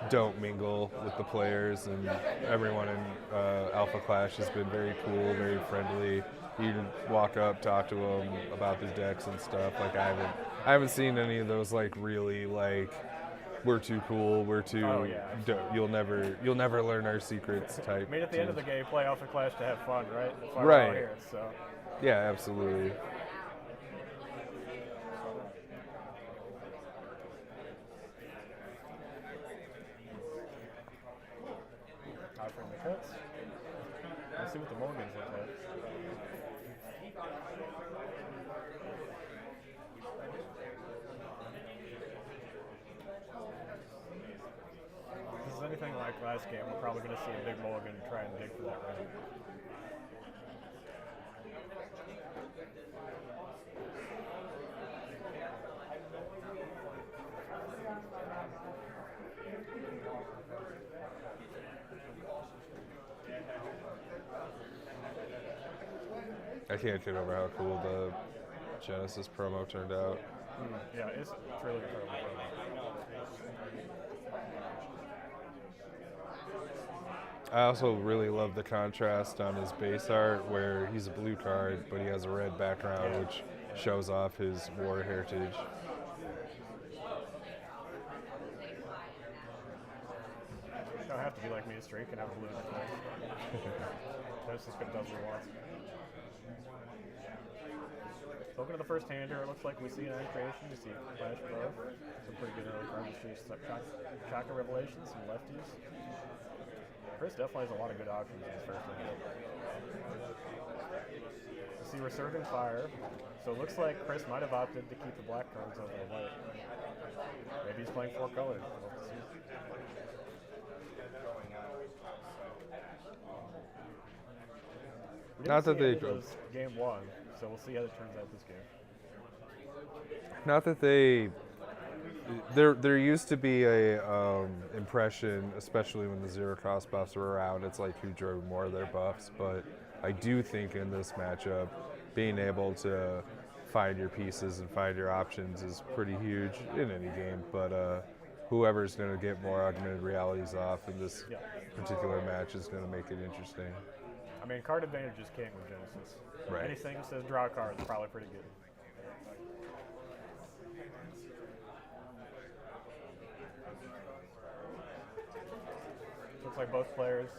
don't mingle with the players, and everyone in Alpha Clash has been very cool, very friendly. You can walk up, talk to them about their decks and stuff. I haven't seen any of those really we're too cool, we're too you'll never learn our secrets type. I mean, at the end of the game, play Alpha Clash to have fun, right? That's why right. We're all here, so. Yeah, absolutely. Offering the cuts. Let's see what the Morgans look like. This is an anything like last game, we're probably going to see a big mulligan and try and dig for that ramp. I can't get over how cool the Genesis promo turned out. Yeah, it's really incredible. I also really love the contrast on his base art where he's a blue card, but he has a red background, which shows off his war heritage. You don't have to be like me, Streak, and have blue in your face. Genesis does what he wants. Looking at the first hand here, it looks like we see an creation. We see Flash Pro. Some pretty good early cards. We see Chakra Revelation, some lefties. Chris definitely has a lot of good options in his first hand. We see Resurgent Fire. So it looks like Chris might have opted to keep the black cards over the white. Maybe he's playing 4 colors. We'll have to see. Not that they go game 1, so we'll see how it turns out this game. Not that they. There used to be a impression, especially when the zero cost buffs were around. It's like who drove more of their buffs, but I do think in this matchup, being able to find your pieces and find your options is pretty huge in any game. But whoever's going to get more augmented realities off in this particular match is going to make it interesting. I mean, card advantage is king with Genesis. Right. Anything that says draw a card is probably pretty good. Looks like both players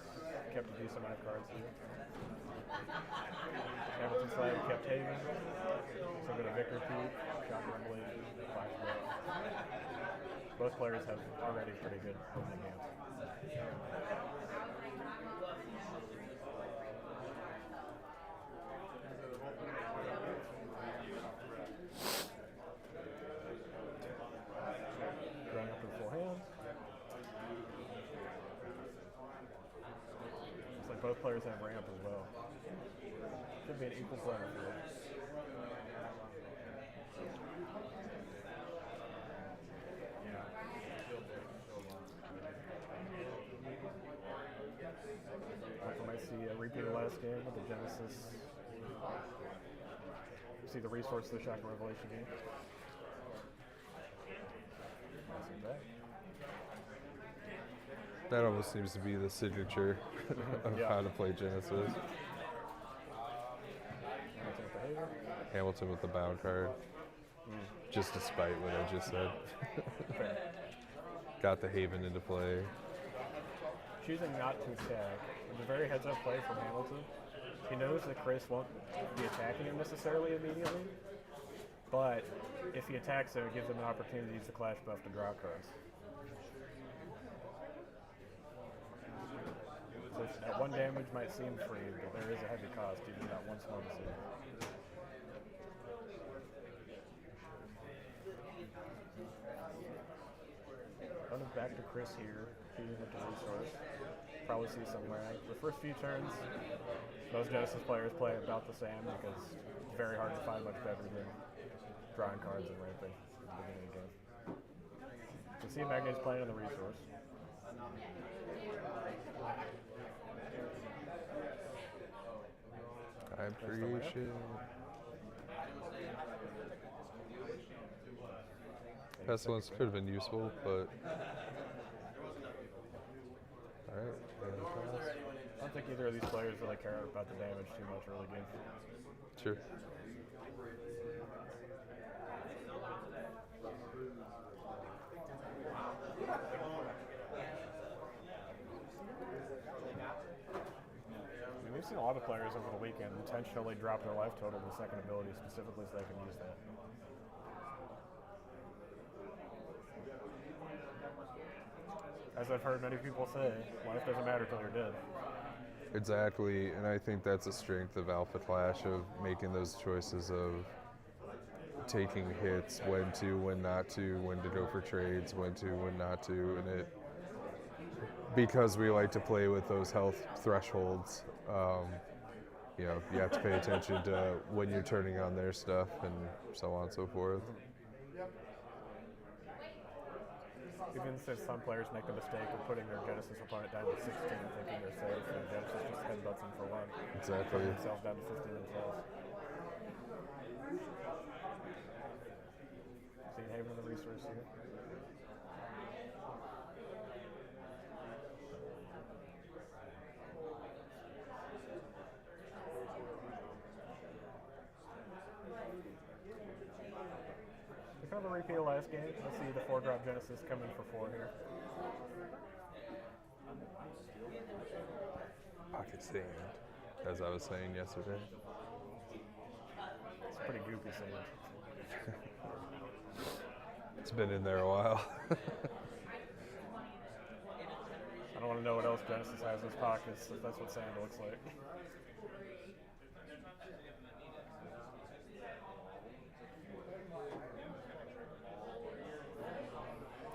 kept a decent amount of cards here. Hamilton's side kept Haven. So we got a Vicar Peak, Chakra Revelation, Flash Blow. Both players have already pretty good opening hands. Drawing up to the full hand. Looks like both players have ramp as well. Should be an equal player field. I might see a repeat of last game with the Genesis. See the resource of the Chakra Revelation game. That almost seems to be the signature of how to play Genesis. Hamilton with the bound card. Just despite what I just said. Got the Haven into play. Choosing not to attack is a very heads-up play from Hamilton. He knows that Chris won't be attacking him necessarily immediately, but if he attacks him, it gives him an opportunity to use the Clash buff to draw cards. So at 1 damage might seem free, but there is a heavy cost to do that one small decision. Running back to Chris here, feeding with the resource. Probably see some lag. The first few turns, most Genesis players play about the same because it's very hard to find much better than drawing cards and ramping at the beginning of the game. You can see Magnet's playing on the resource. Time creation. Pestilence could have been useful, but alright. I don't think either of these players really care about the damage too much early game. Sure. We've seen a lot of players over the weekend intentionally drop their life total to second ability specifically so they can use that. As I've heard many people say, life doesn't matter till you're dead. Exactly, and I think that's a strength of Alpha Clash, of making those choices of taking hits, when to, when not to, when to go for trades, when to, when not to, and it because we like to play with those health thresholds, you have to pay attention to when you're turning on their stuff and so on and so forth. Even since some players make the mistake of putting their Genesis opponent down to 16 thinking they're safe, and Genesis just headbutts him for one. Exactly. Putting himself down to 15 themselves. See Haven of the resource here. We kind of a repeat of last game. Let's see the 4-drop Genesis come in for 4 here. Pocket sand, as I was saying yesterday. It's pretty goopy sand. It's been in there a while. I don't want to know what else Genesis has in his pockets if that's what sand looks like.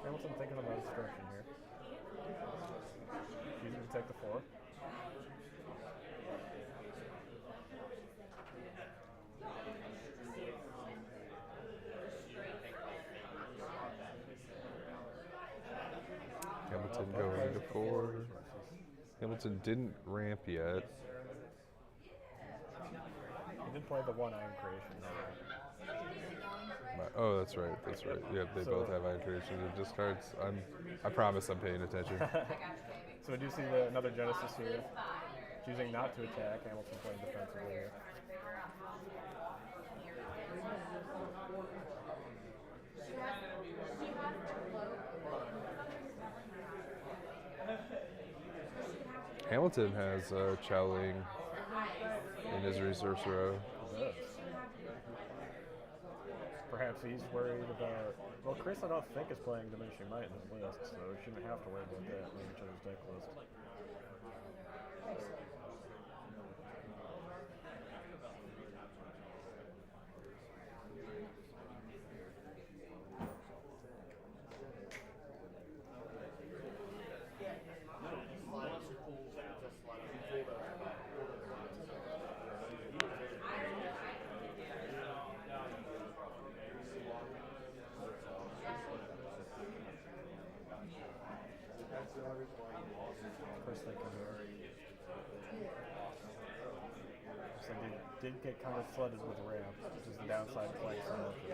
Hamilton thinking about destruction here. Choosing to take the 4. Hamilton going to 4. Hamilton didn't ramp yet. He did play the 1 iron creation though. Oh, that's right. That's right. Yeah, they both have iron creation. It discards. I promise I'm paying attention. So we do see another Genesis here. Choosing not to attack. Hamilton playing defensively here. Hamilton has Chowling in his resource row. Perhaps he's worried about. Well, Chris, I don't think is playing Diminishing Might in his list, so he shouldn't have to worry about that in each other's deck list. First thinking here. So they did get kind of flooded with ramp, which is the downside of playing some of it.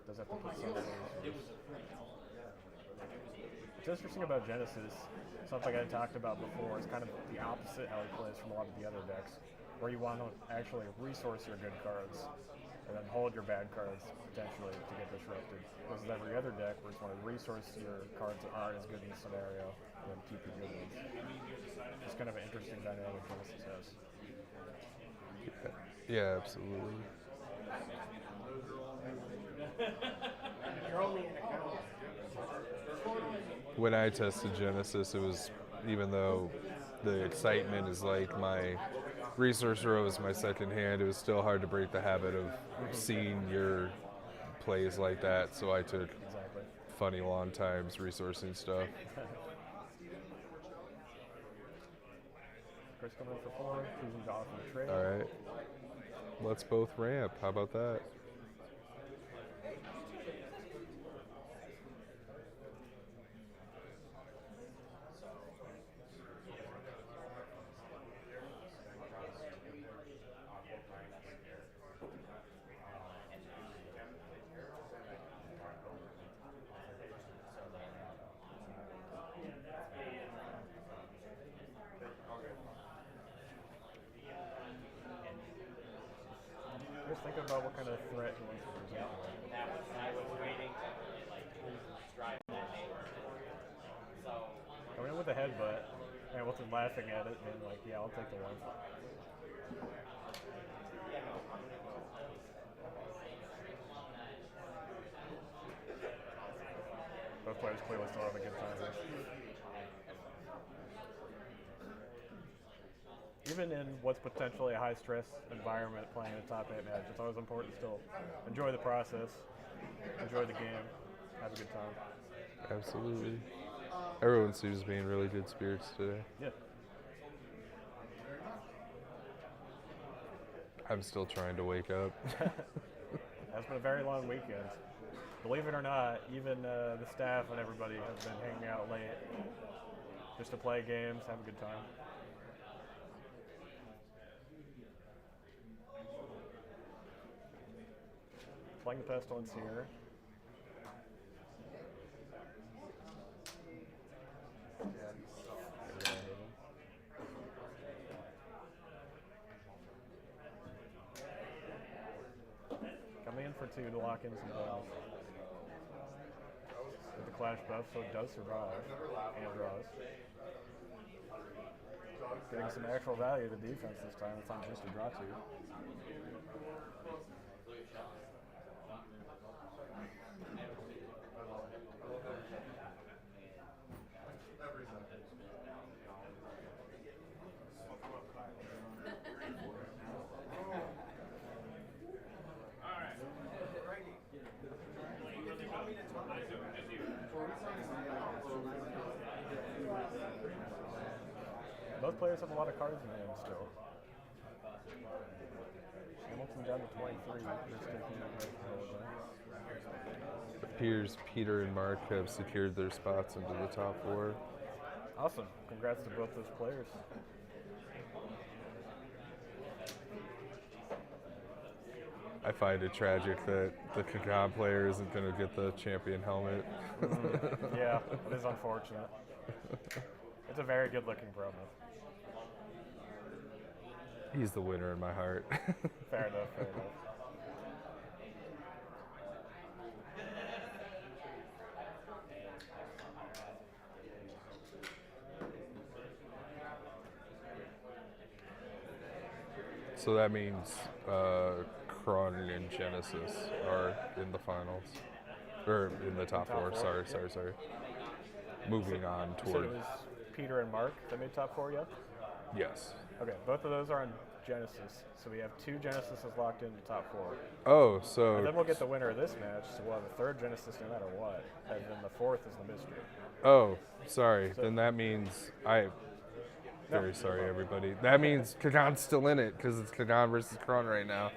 Does have to put some resources. What's interesting about Genesis, something I talked about before, is kind of the opposite how he plays from a lot of the other decks, where you want to actually resource your good cards and then hold your bad cards potentially to get disrupted. Versus every other deck where you want to resource your cards that aren't as good in the scenario and then keep your good ones. It's kind of an interesting dynamic Genesis has. Yeah, absolutely. When I tested Genesis, it was, even though the excitement is like my resource row is my second hand, it was still hard to break the habit of seeing your plays like that, so I took funny long times resourcing stuff. Chris coming in for 4, choosing to offer a trade. All right. Let's both ramp. How about that? Just thinking about what kind of threat he wants to present. Coming in with a headbutt, Hamilton laughing at it, and like, yeah, I'll take the 1. Both players clearly still have a good time. Even in what's potentially a high-stress environment, playing a top 8 match, it's always important to still enjoy the process, enjoy the game, have a good time. Absolutely. Everyone seems to be in really good spirits today. Yeah. I'm still trying to wake up. It's been a very long weekend. Believe it or not, even the staff and everybody has been hanging out late just to play games, have a good time. Playing the Pestilence here. Coming in for 2 to lock in some balls. With the Clash buff, so it does survive and draws. Getting some actual value to defense this time. It's not just a draw 2. Both players have a lot of cards in hand still. Hamilton down to 23. It appears Peter and Mark have secured their spots into the top 4. Awesome. Congrats to both those players. I find it tragic that the Kagan player isn't going to get the champion helmet. Yeah, it is unfortunate. It's a very good looking promo. He's the winner in my heart. Fair enough, fair enough. So that means Kron and Genesis are in the finals. Or in the top 4. Sorry. Moving on You said toward. it was Peter and Mark that made top 4 yet? Yes. Okay, both of those are on Genesis. So we have 2 Genesises locked in the top 4. Oh, so. And then we'll get the winner of this match, so we'll have a 3rd Genesis no matter what. And then the 4th is the mystery. Oh, sorry. So- Then that means I. No. Very sorry, everybody. That means Kagan's still in it because it's Kagan versus Kron right now.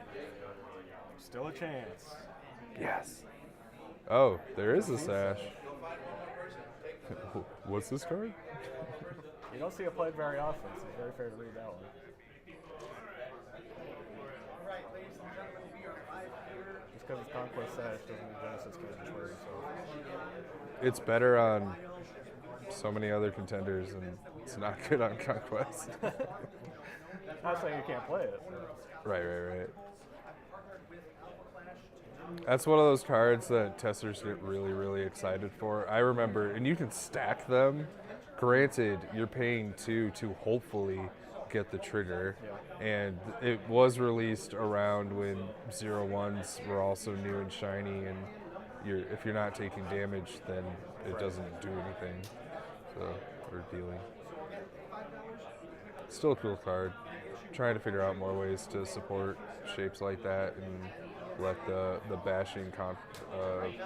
Still a chance. Yes. Oh, there is a sash. What's this card? You don't see it played very often, so it's very fair to read that one. Just because it's Conquest Sash doesn't mean Genesis can't destroy yourself. It's better on so many other contenders, and it's not good on Conquest. Not saying you can't play it. Right. That's one of those cards that testers get really, really excited for. I remember, and you can stack them. Granted, you're paying 2 to hopefully get the trigger. Yeah. And it was released around when 0-1s were also new and shiny, and if you're not taking damage, then it doesn't do anything. So we're dealing. Still a cool card. Trying to figure out more ways to support shapes like that and let the bashing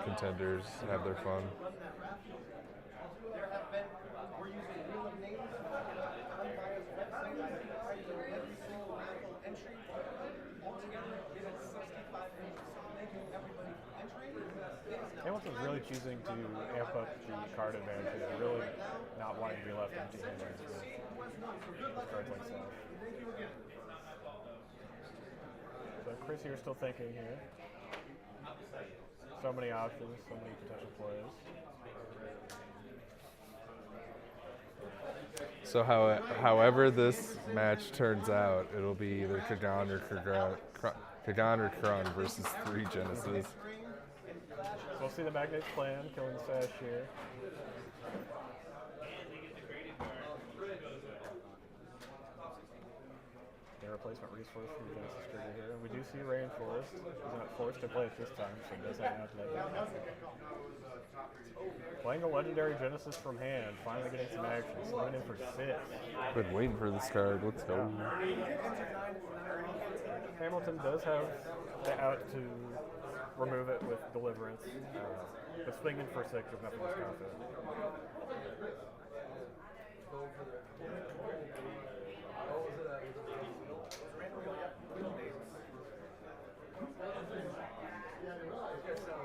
contenders have their fun. Hamilton's really choosing to amp up the card advantage and really not wanting to be left empty-handed with cards like that. So Chris here still thinking here. So many options, so many potential plays. So however this match turns out, it'll be either Kagan or Kron versus 3 Genesis. So we'll see the Magnate's plan, killing the Sash here. The replacement resource from Genesis trigger here. And we do see Rainforest. He's not forced to play it this time, so he does have an outlet. Playing a legendary Genesis from hand, finally getting some action. Slowing in for 6. Been waiting for this card. Let's go. Hamilton does have the out to remove it with Deliverance, but swinging for 6 is nothing to confident.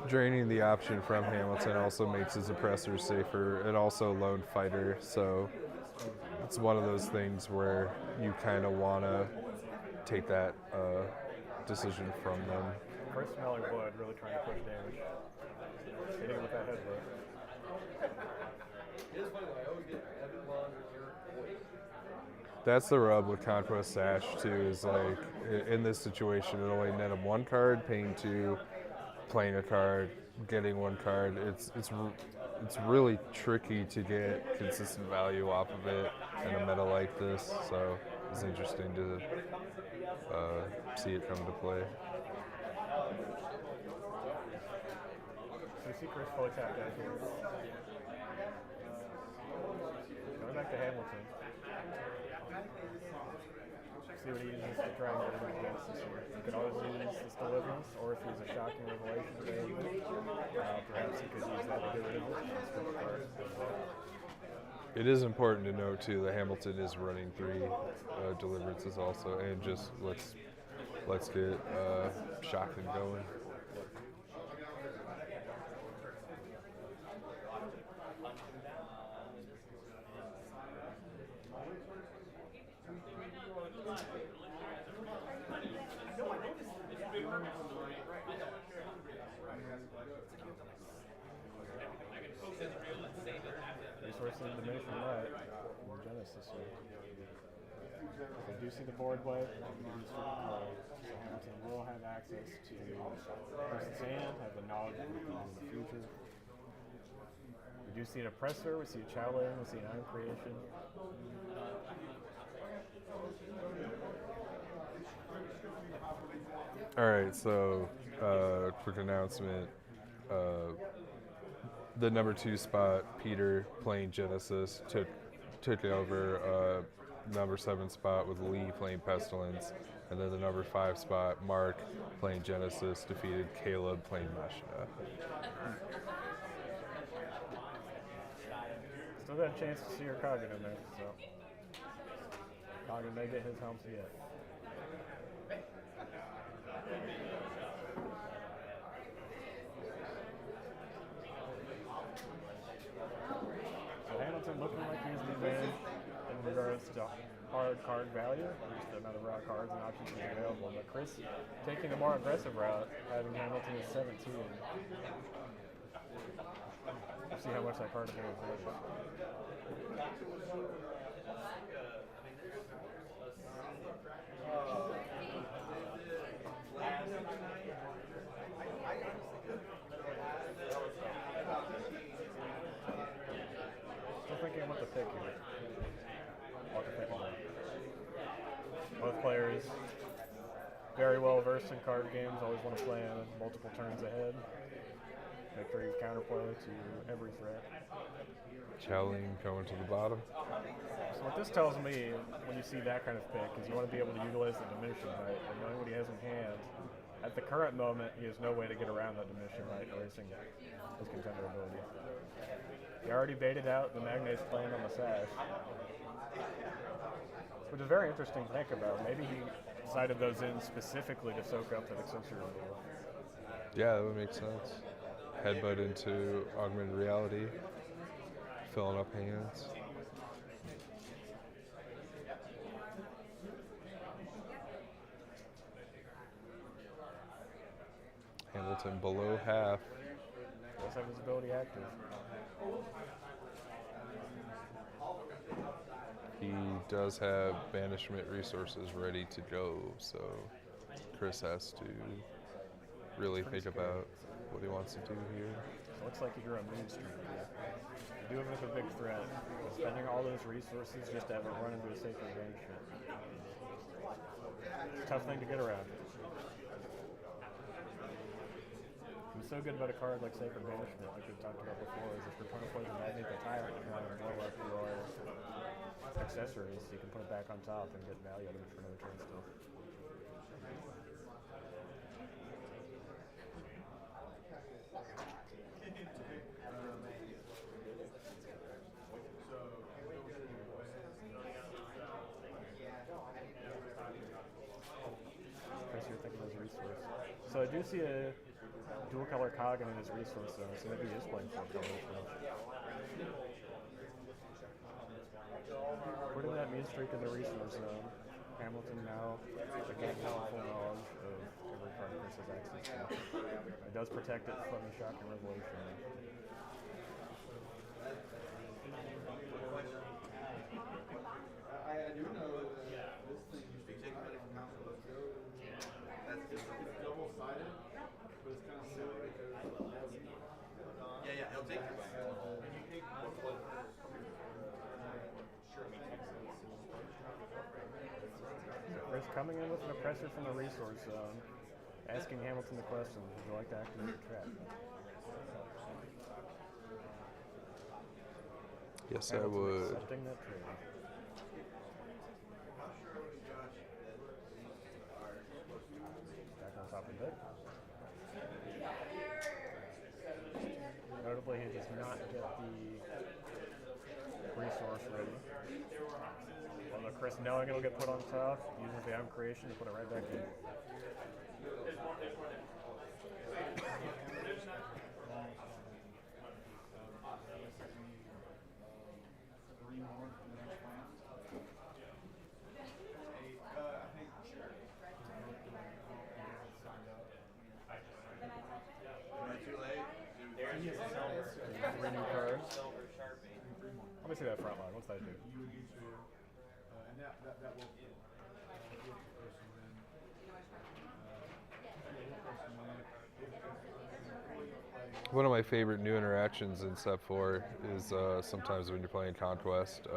Draining the option from Hamilton also makes his oppressor safer and also lone fighter, so it's one of those things where you kind of want to take that decision from them. Chris smelling blood, really trying to push damage. Hitting him with that headbutt. That's the rub with Conquest Sash too, is like in this situation it only net him one card, paying two, playing a card, getting one card. It's really tricky to get consistent value off of it in a meta like this. So it's interesting to see it come to play. So you see Chris fully tapped out here. Going back to Hamilton. See what he uses to try and get him against this year. He could always use this Deliverance, or if he's a shocking revelation available, perhaps he could use that to get rid of it. It is important to note too that Hamilton is running 3 Deliverances also, and just let's get Shocking going. Resources in Diminishing Light in Genesis here. If we do see the board wipe, so Hamilton will have access to Person's Hand, have the knowledge of what in the future. We do see an Oppressor, we see a Chowling, we see an Iron Creation. All right, so quick announcement. The number 2 spot, Peter playing Genesis, took over number 7 spot with Lee playing Pestilence, and then the number 5 spot, Mark playing Genesis, defeated Caleb playing Machina. Still got a chance to see your Kagan in there, so Kagan may get his helms yet. So Hamilton looking like he's the man in regards to hard card value. Just the amount of raw cards and options that are available. But Chris taking the more aggressive route, having Hamilton at 17. We'll see how much that card advantage is. Still thinking what to pick here. What to pick about. Both players very well versed in card games, always want to play multiple turns ahead. Make sure you counterplay to every threat. Chowling going to the bottom. So what this tells me, when you see that kind of pick, is you want to be able to utilize the Diminishing Light, and knowing what he has in hand. At the current moment, he has no way to get around that Diminishing Light, erasing his contender ability. He already baited out the Magnate's playing on the Sash, which is very interesting to think about. Maybe he decided those in specifically to soak up that Excelsior removal. Yeah, that would make sense. Headbutt into Augmented Reality, filling up hands. Hamilton below half. Does have his ability active. He does have banishment resources ready to go, so Chris has to really think about what he wants to do here. So it looks like you're a moon streak here. You do it with a big threat. Spending all those resources just to have it run into a sacred banishment. It's a tough thing to get around. What's so good about a card like Sacred Banishment, like we've talked about before, is if your opponent plays a Magnate the Tyrant and blow up your accessories, you can put it back on top and get value out of it for another turn still. So I do see a dual color Coggan in his resource zone, so maybe he is playing 4 colors. Putting that mean streak in the resource zone. Hamilton now again full knowledge of every card Chris has access to. It does protect it from the Shocking Revelation. I do know that this thing used to take money from Council. Let's go. That's just double-sided, but it's kind of silly because he'll take your back. Chris coming in with an oppressor from the resource zone, asking Hamilton the question, would you like to activate the trap? Yes, Hamilton I would. accepting that trade. Back on top of it. Notably, he does not get the resource ready. Although Chris, knowing it'll get put on top, uses the item creation to put it right back in. Three new cards. Let me see that front line. What's that do? and that will One of my favorite new interactions in Step 4 is sometimes when you're playing Conquest,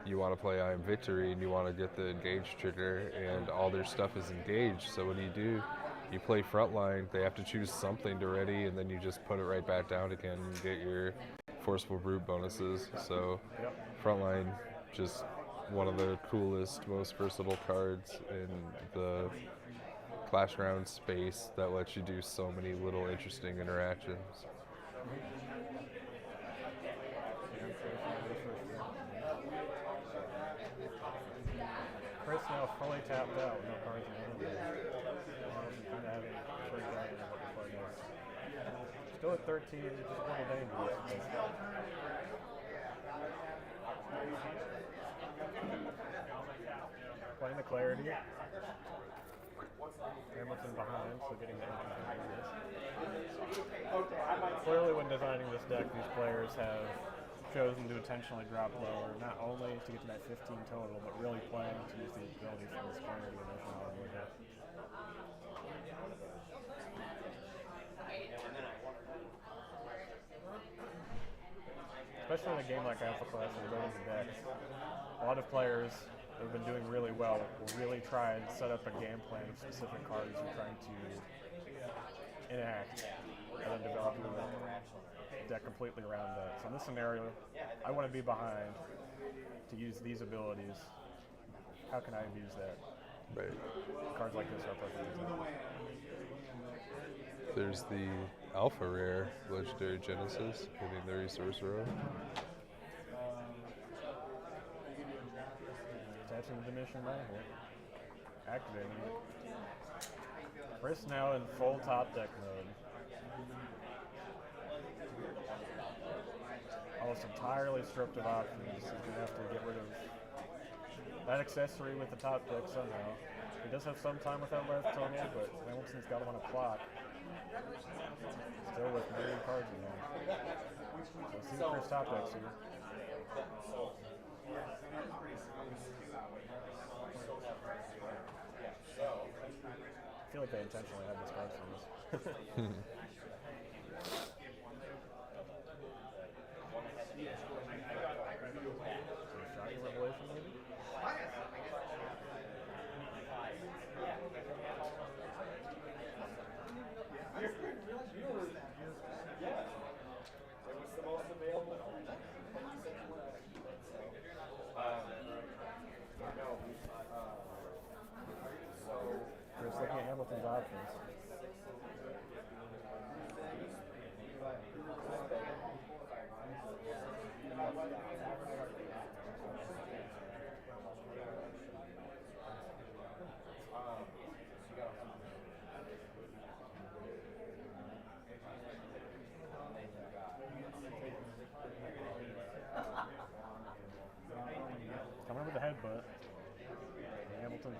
you want to play I Am Victory and you want to get the engage trigger, and all their stuff is engaged. So what do? You play Frontline, they have to choose something to ready, and then you just put it right back down again and get your Forceful Brute bonuses. So Frontline, just one of the coolest, most versatile cards in the Clash Ground space that lets you do so many little interesting interactions. Chris now fully tapped out, no cards in hand. Kind of having a breakdown in what the play is. Still at 13, just a little dangerous. Playing the clarity. Hamilton behind, so getting the Clearly, when designing this deck, these players have chosen to intentionally drop lower, not only to get to that 15 total, but really playing to use the ability from this clarity and nationality with it. Especially in a game like Alpha Clash and building the decks, a lot of players that have been doing really well will really try and set up a game plan of specific cards you're trying to enact and then develop a deck completely around that. So in this scenario, I want to be behind to use these abilities. How can I use that? Right. Cards like this are perfect example. There's the Alpha Rare Legendary Genesis, hitting the resource row. Attaching the Diminishing Mana here. Activating it. Chris now in full top deck mode. Almost entirely stripped of options. He's going to have to get rid of that accessory with the top deck somehow. He does have some time with that left on it, but Hamilton's got him on a clock. Still with many cards in there. So see Chris top decks here. I feel like they intentionally had this card for this. Shocking Revelation, maybe? Chris looking at Hamilton's options.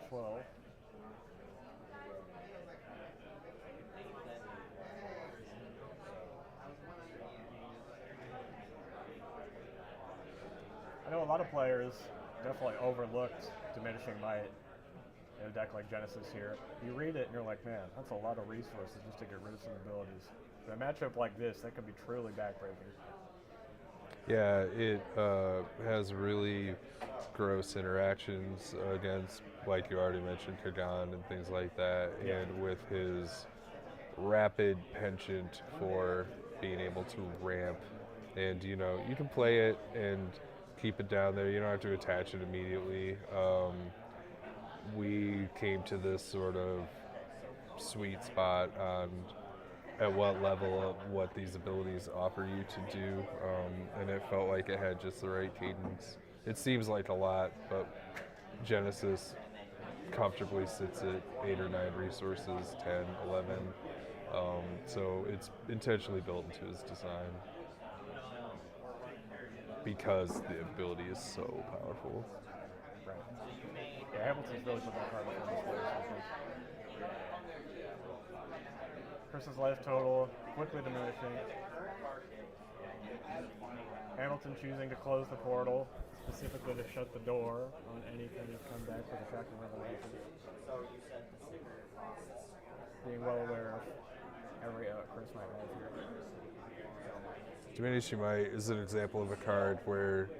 12. I know a lot of players definitely overlooked Diminishing Might in a deck like Genesis here. You read it and you're like, man, that's a lot of resources just to get rid of some abilities. In a matchup like this, that could be truly backbreaking. Yeah, it has really gross interactions against, like you already mentioned, Kagan and things like that, Yeah. and with his rapid penchant for being able to ramp. And, you know, you can play it and keep it down there. You don't have to attach it immediately. We came to this sort of sweet spot on at what level of what these abilities offer you to do, and it felt like it had just the right cadence. It seems like a lot, but Genesis comfortably sits at 8 or 9 resources, 10, 11. So it's intentionally built into his design because the ability is so powerful. Right. Yeah, Hamilton's really put that card in his place, I think. Chris's life total quickly diminishing. Hamilton choosing to close the portal, specifically to shut the door on any kind of comeback for the Shocking Revelation. Being well aware of every out Chris might have here. Diminishing Might is an example of a card where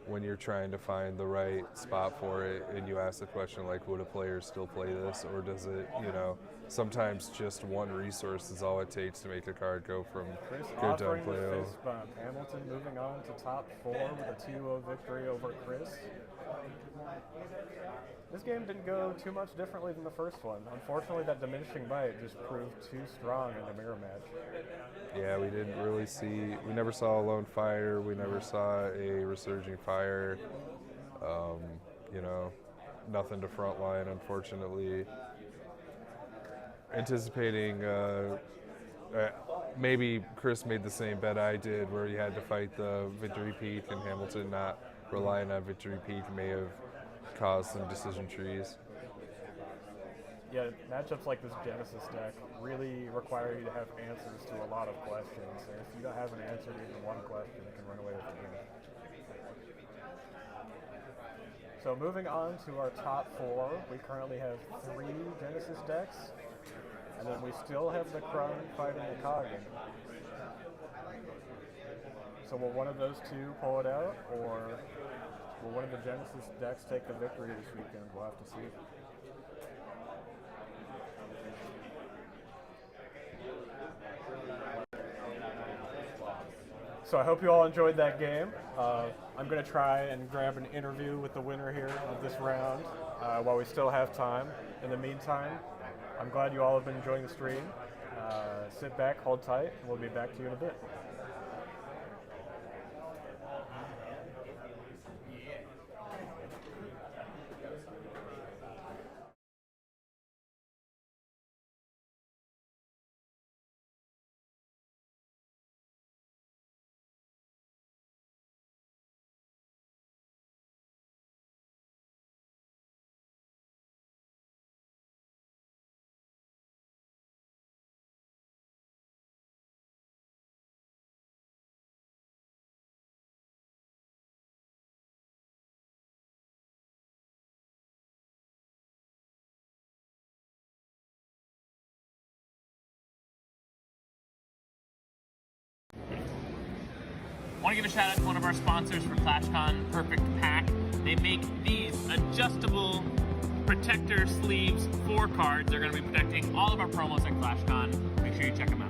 when you're trying to find the right spot for it and you ask the question like, would a player still play this, or does it, you know, sometimes just one resource is all it takes to make a card go from Chris good to offering the unplayable. fist bump. Hamilton moving on to top 4 with a 2-0 victory over Chris. This game didn't go too much differently than the first one. Unfortunately, that Diminishing Might just proved too strong in the mirror match. Yeah, we didn't really see, we never saw a Lone Fire, we never saw a Resurging Fire, you know, nothing to frontline, unfortunately. Anticipating, maybe Chris made the same bet I did where he had to fight the Victory Peak, and Hamilton not relying on Victory Peak may have caused some decision trees. Yeah, matchups like this Genesis deck really require you to have answers to a lot of questions. And if you don't have an answer to even one question, it can run away with the game. So moving on to our top 4, we currently have 3 Genesis decks, and then we still have the Krung fighting the Kagan. So will one of those two pull it out, or will one of the Genesis decks take the victory this weekend? We'll have to see. So I hope you all enjoyed that game. I'm going to try and grab an interview with the winner here of this round while we still have time. In the meantime, I'm glad you all have been enjoying the stream. Sit back, hold tight, and we'll be back to you in a bit. I want to give a shout out to one of our sponsors for ClashCon, Perfect Pack. They make these adjustable protector sleeves for cards. They're going to be protecting all of our promos at ClashCon. Make sure you check them out.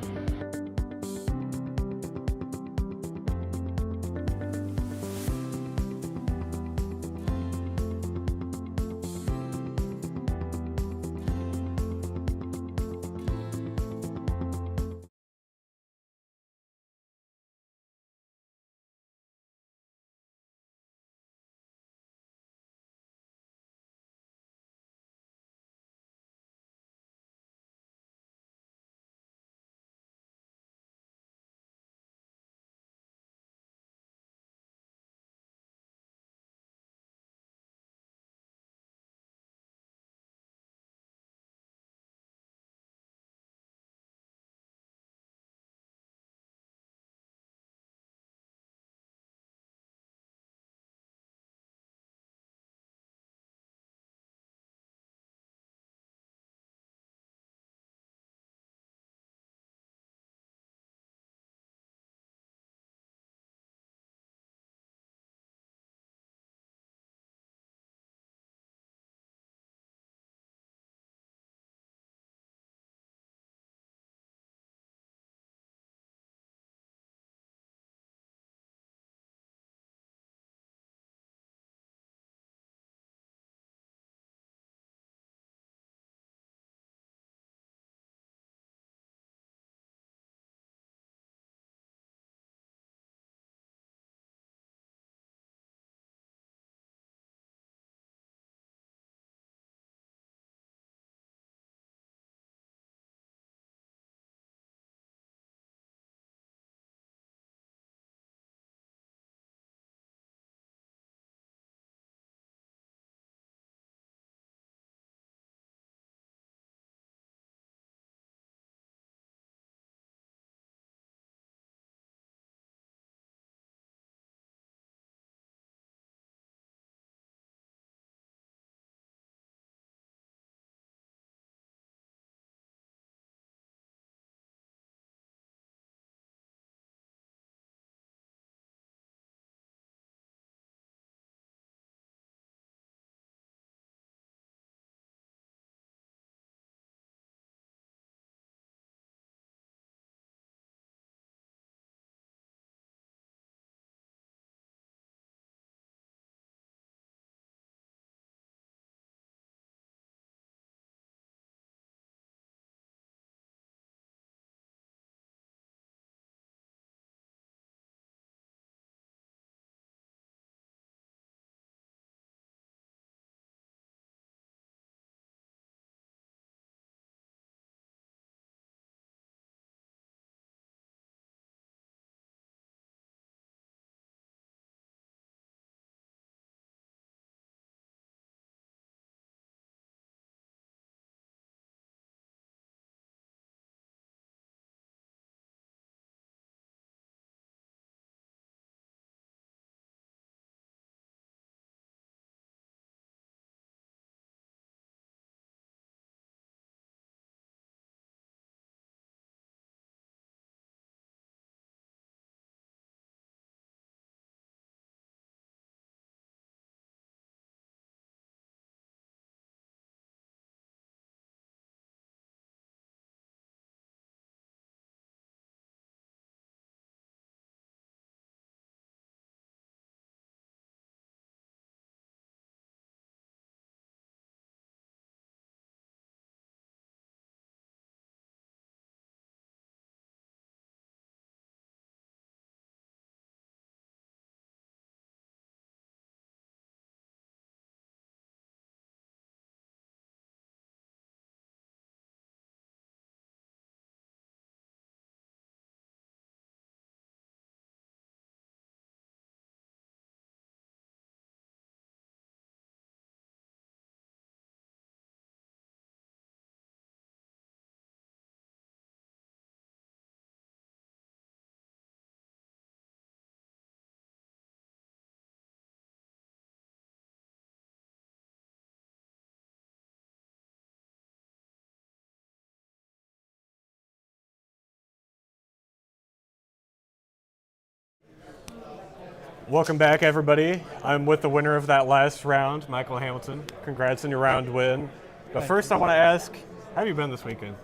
Welcome back, everybody. I'm with the winner of that last round, Michael Hamilton. Congrats on your round win. But first, I want to ask, how have you been this weekend?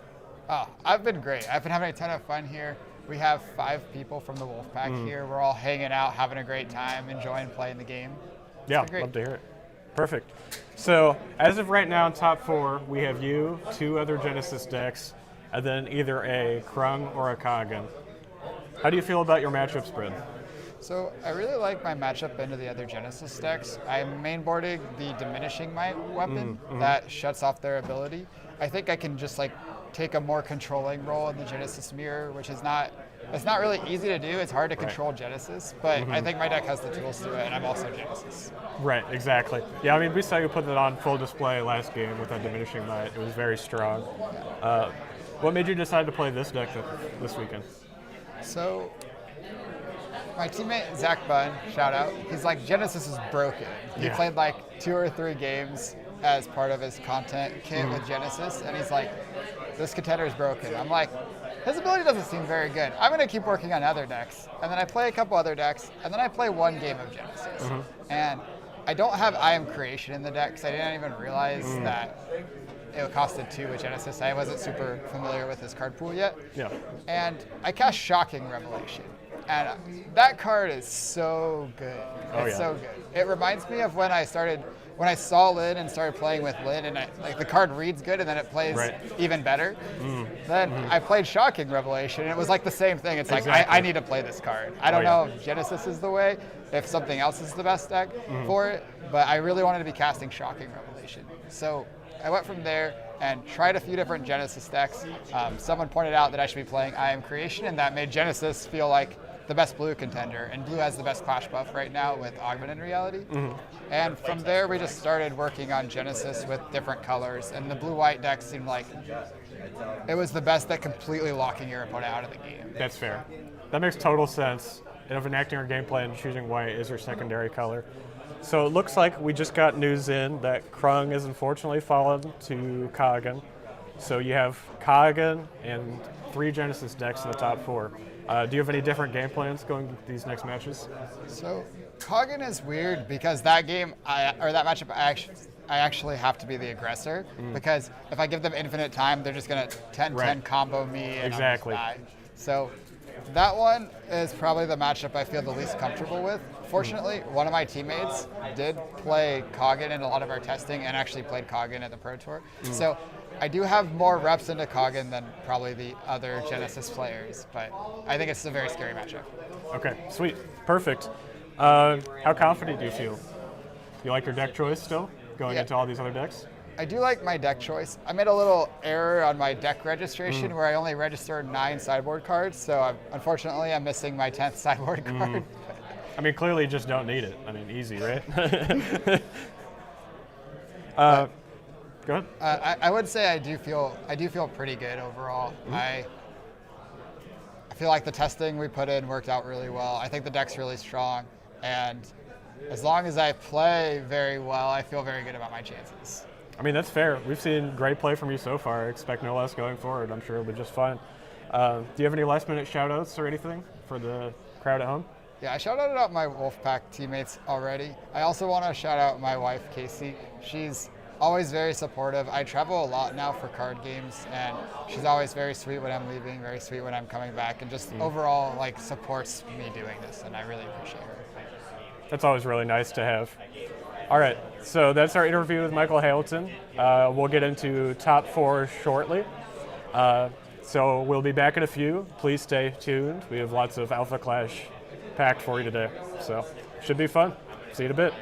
Oh, I've been great. I've been having a ton of fun here. We have 5 people from the Wolfpack here. We're all hanging out, having a great time, enjoying playing the game. Yeah, been great. love to hear it. Perfect. So, as of right now in top 4, we have you, 2 other Genesis decks, and then either a Krung or a Kagan. How do you feel about your matchup spread? So I really like my matchup into the other Genesis decks. I'm mainboarding the Diminishing Might weapon that shuts off their ability. I think I can just like take a more controlling role in the Genesis Mirror, which is not really easy to do. It's hard to control Genesis, but I think my deck has the tools to it, and I'm also Genesis. Right, exactly. Yeah, I mean, we saw you put it on full display last game with that Diminishing Might. It was very strong. What made you decide to play this deck this weekend? So my teammate Zach Bunn, shout out, he's like, Genesis is broken. He Yeah. played like 2 or 3 games as part of his content kit with Genesis, and he's like, this contender is broken. I'm like, his ability doesn't seem very good. I'm going to keep working on other decks. And then I play a couple other decks, and then I play 1 game of Genesis. And I don't have I Am Creation in the deck, because I didn't even realize that it costed 2 with Genesis. I wasn't super familiar with his card pool yet. Yeah. And I cast Shocking Revelation. And that card is so good. It's so good. It reminds me of when I saw Lynn and started playing with Lynn, and like the card reads good and then it plays even better. Then I played Shocking Revelation, and it was like the same thing. It's like, I need to play this card. I don't know if Genesis is the way, if something else is the best deck for it, but I really wanted to be casting Shocking Revelation. So I went from there and tried a few different Genesis decks. Someone pointed out that I should be playing I Am Creation, and that made Genesis feel like the best blue contender, and blue has the best clash buff right now with Augmented Reality. And from there, we just started working on Genesis with different colors, and the blue-white deck seemed like it was the best at completely locking your opponent out of the game. That's fair. That makes total sense. And of enacting our gameplay and choosing white is your secondary color. So it looks like we just got news in that Krung is unfortunately fallen to Kagan. So you have Kagan and 3 Genesis decks in the top 4. Do you have any different game plans going these next matches? So Kagan is weird because that game, that matchup, I actually have to be the aggressor, because if I give them infinite time, they're just gonna 10-10 combo me and Exactly. I'm just die. So that one is probably the matchup I feel the least comfortable with. Fortunately, one of my teammates did play Kagan in a lot of our testing and actually played Kagan at the Pro Tour. So I do have more reps into Kagan than probably the other Genesis players, but I think it's a very scary matchup. Okay, sweet. Perfect. How confident do you feel? You like your deck choice still, going into all these other decks? I do like my deck choice. I made a little error on my deck registration where I only registered 9 sideboard cards, so unfortunately I'm missing my 10th sideboard card. I mean, clearly you just don't need it. I mean, easy, right? Go ahead. I would say I do feel pretty good overall. I feel like the testing we put in worked out really well. I think the deck's really strong, and as long as I play very well, I feel very good about my chances. I mean, that's fair. We've seen great play from you so far. I expect no less going forward. I'm sure it'll be just fine. Do you have any last-minute shout-outs or anything for the crowd at home? Yeah, I shouted out my Wolfpack teammates already. I also want to shout out my wife, Casey. She's always very supportive. I travel a lot now for card games, and she's always very sweet when I'm leaving, very sweet when I'm coming back, and just overall like supports me doing this, and I really appreciate her. That's always really nice to have. All right, so that's our interview with Michael Hamilton. We'll get into top 4 shortly. So we'll be back in a few. Please stay tuned. We have lots of Alpha Clash packed for you today. So should be fun. See you in a bit.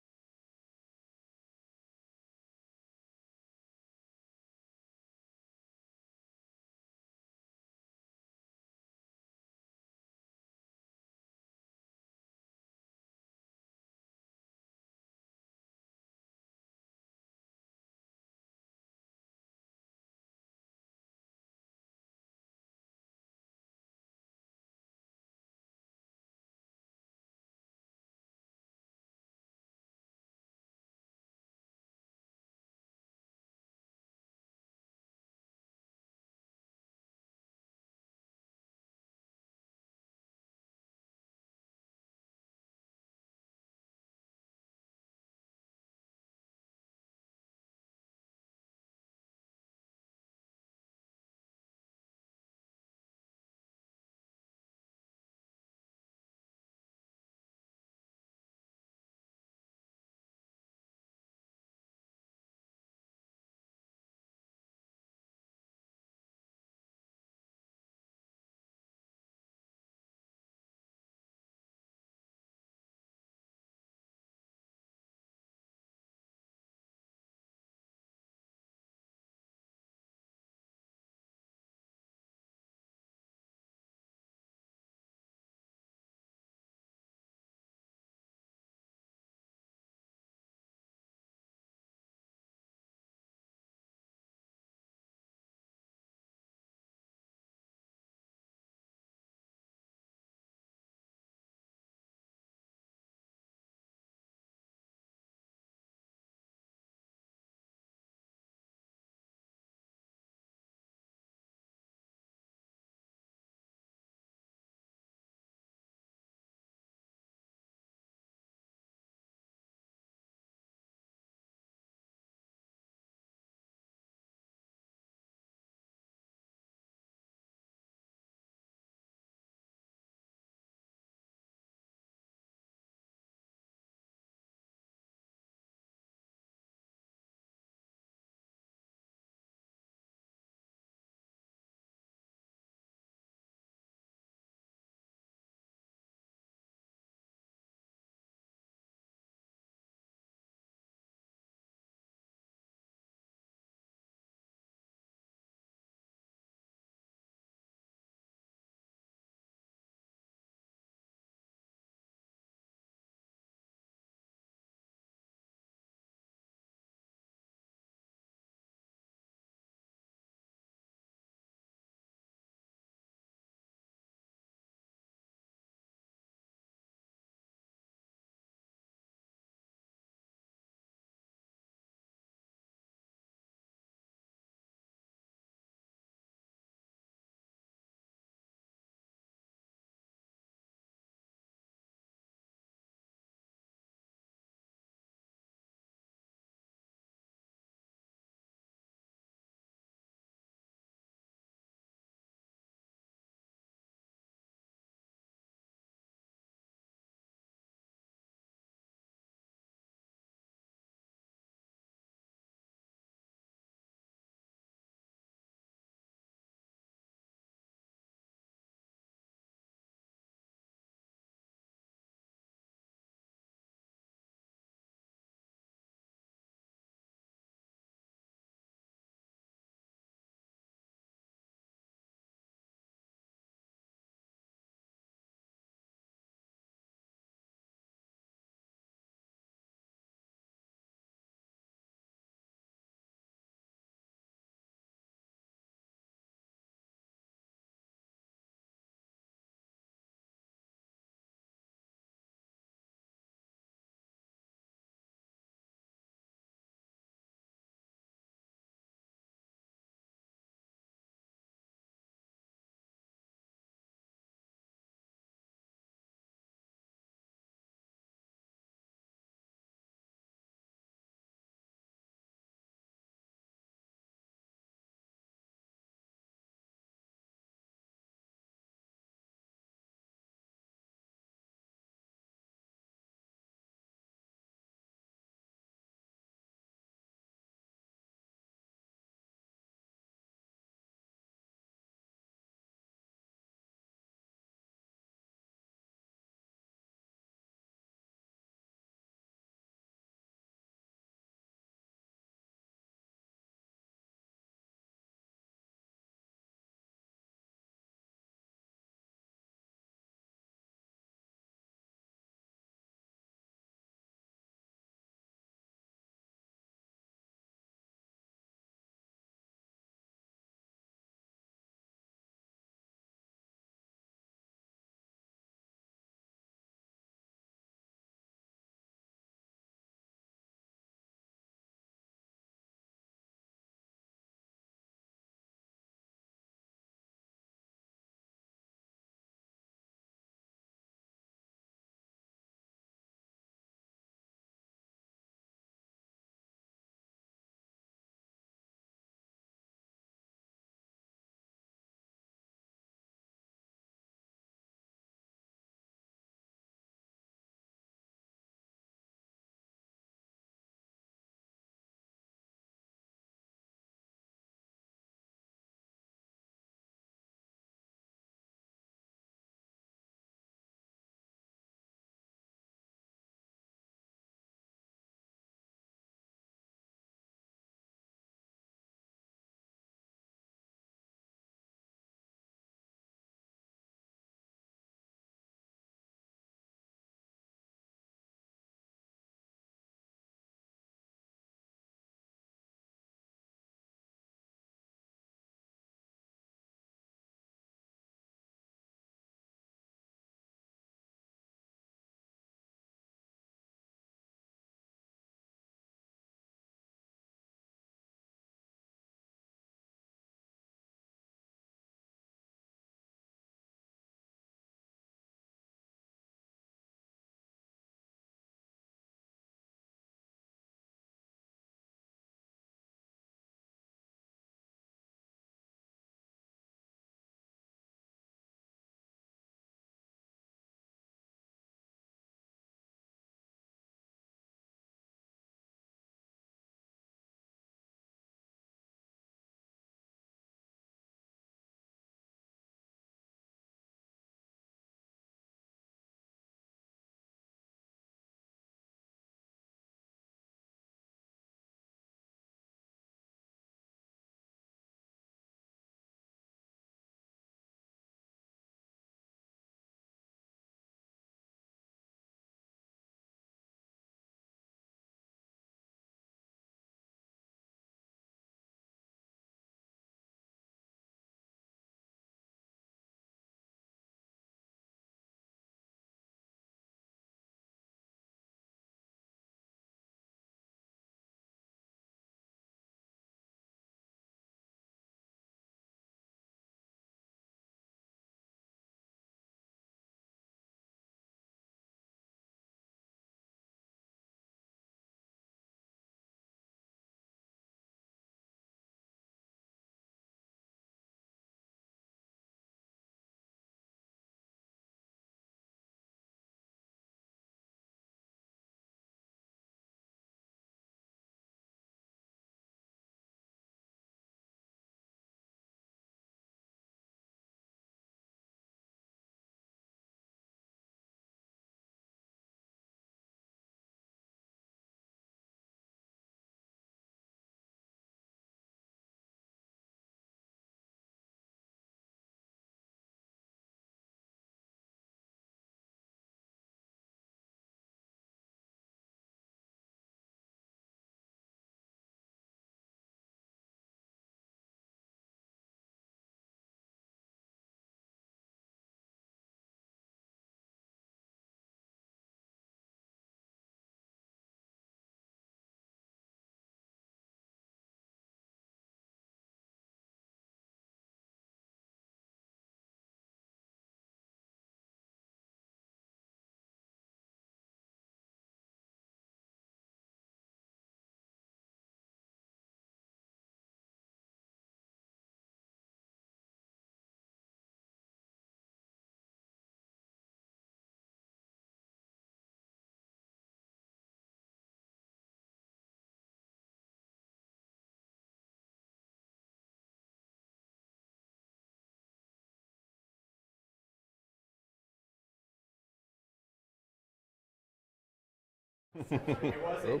Oh.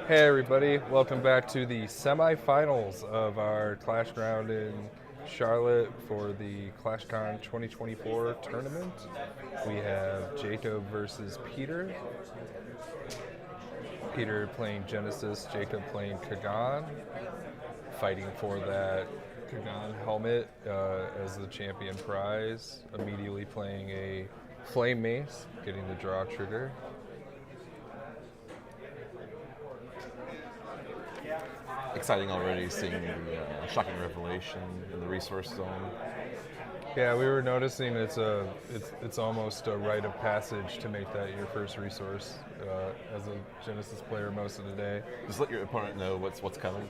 Hey everybody, welcome back to the semifinals of our Clash Ground in Charlotte for the ClashCon 2024 tournament. We have Jacob versus Peter. Peter playing Genesis, Jacob playing Kagan, fighting for that Kagan helmet as the champion prize, immediately playing a Flame Mace, getting the draw trigger. Exciting already seeing the shocking revelation in the resource zone. Yeah, we were noticing it's almost a rite of passage to make that your first resource as a Genesis player most of the day. Just let your opponent know what's coming.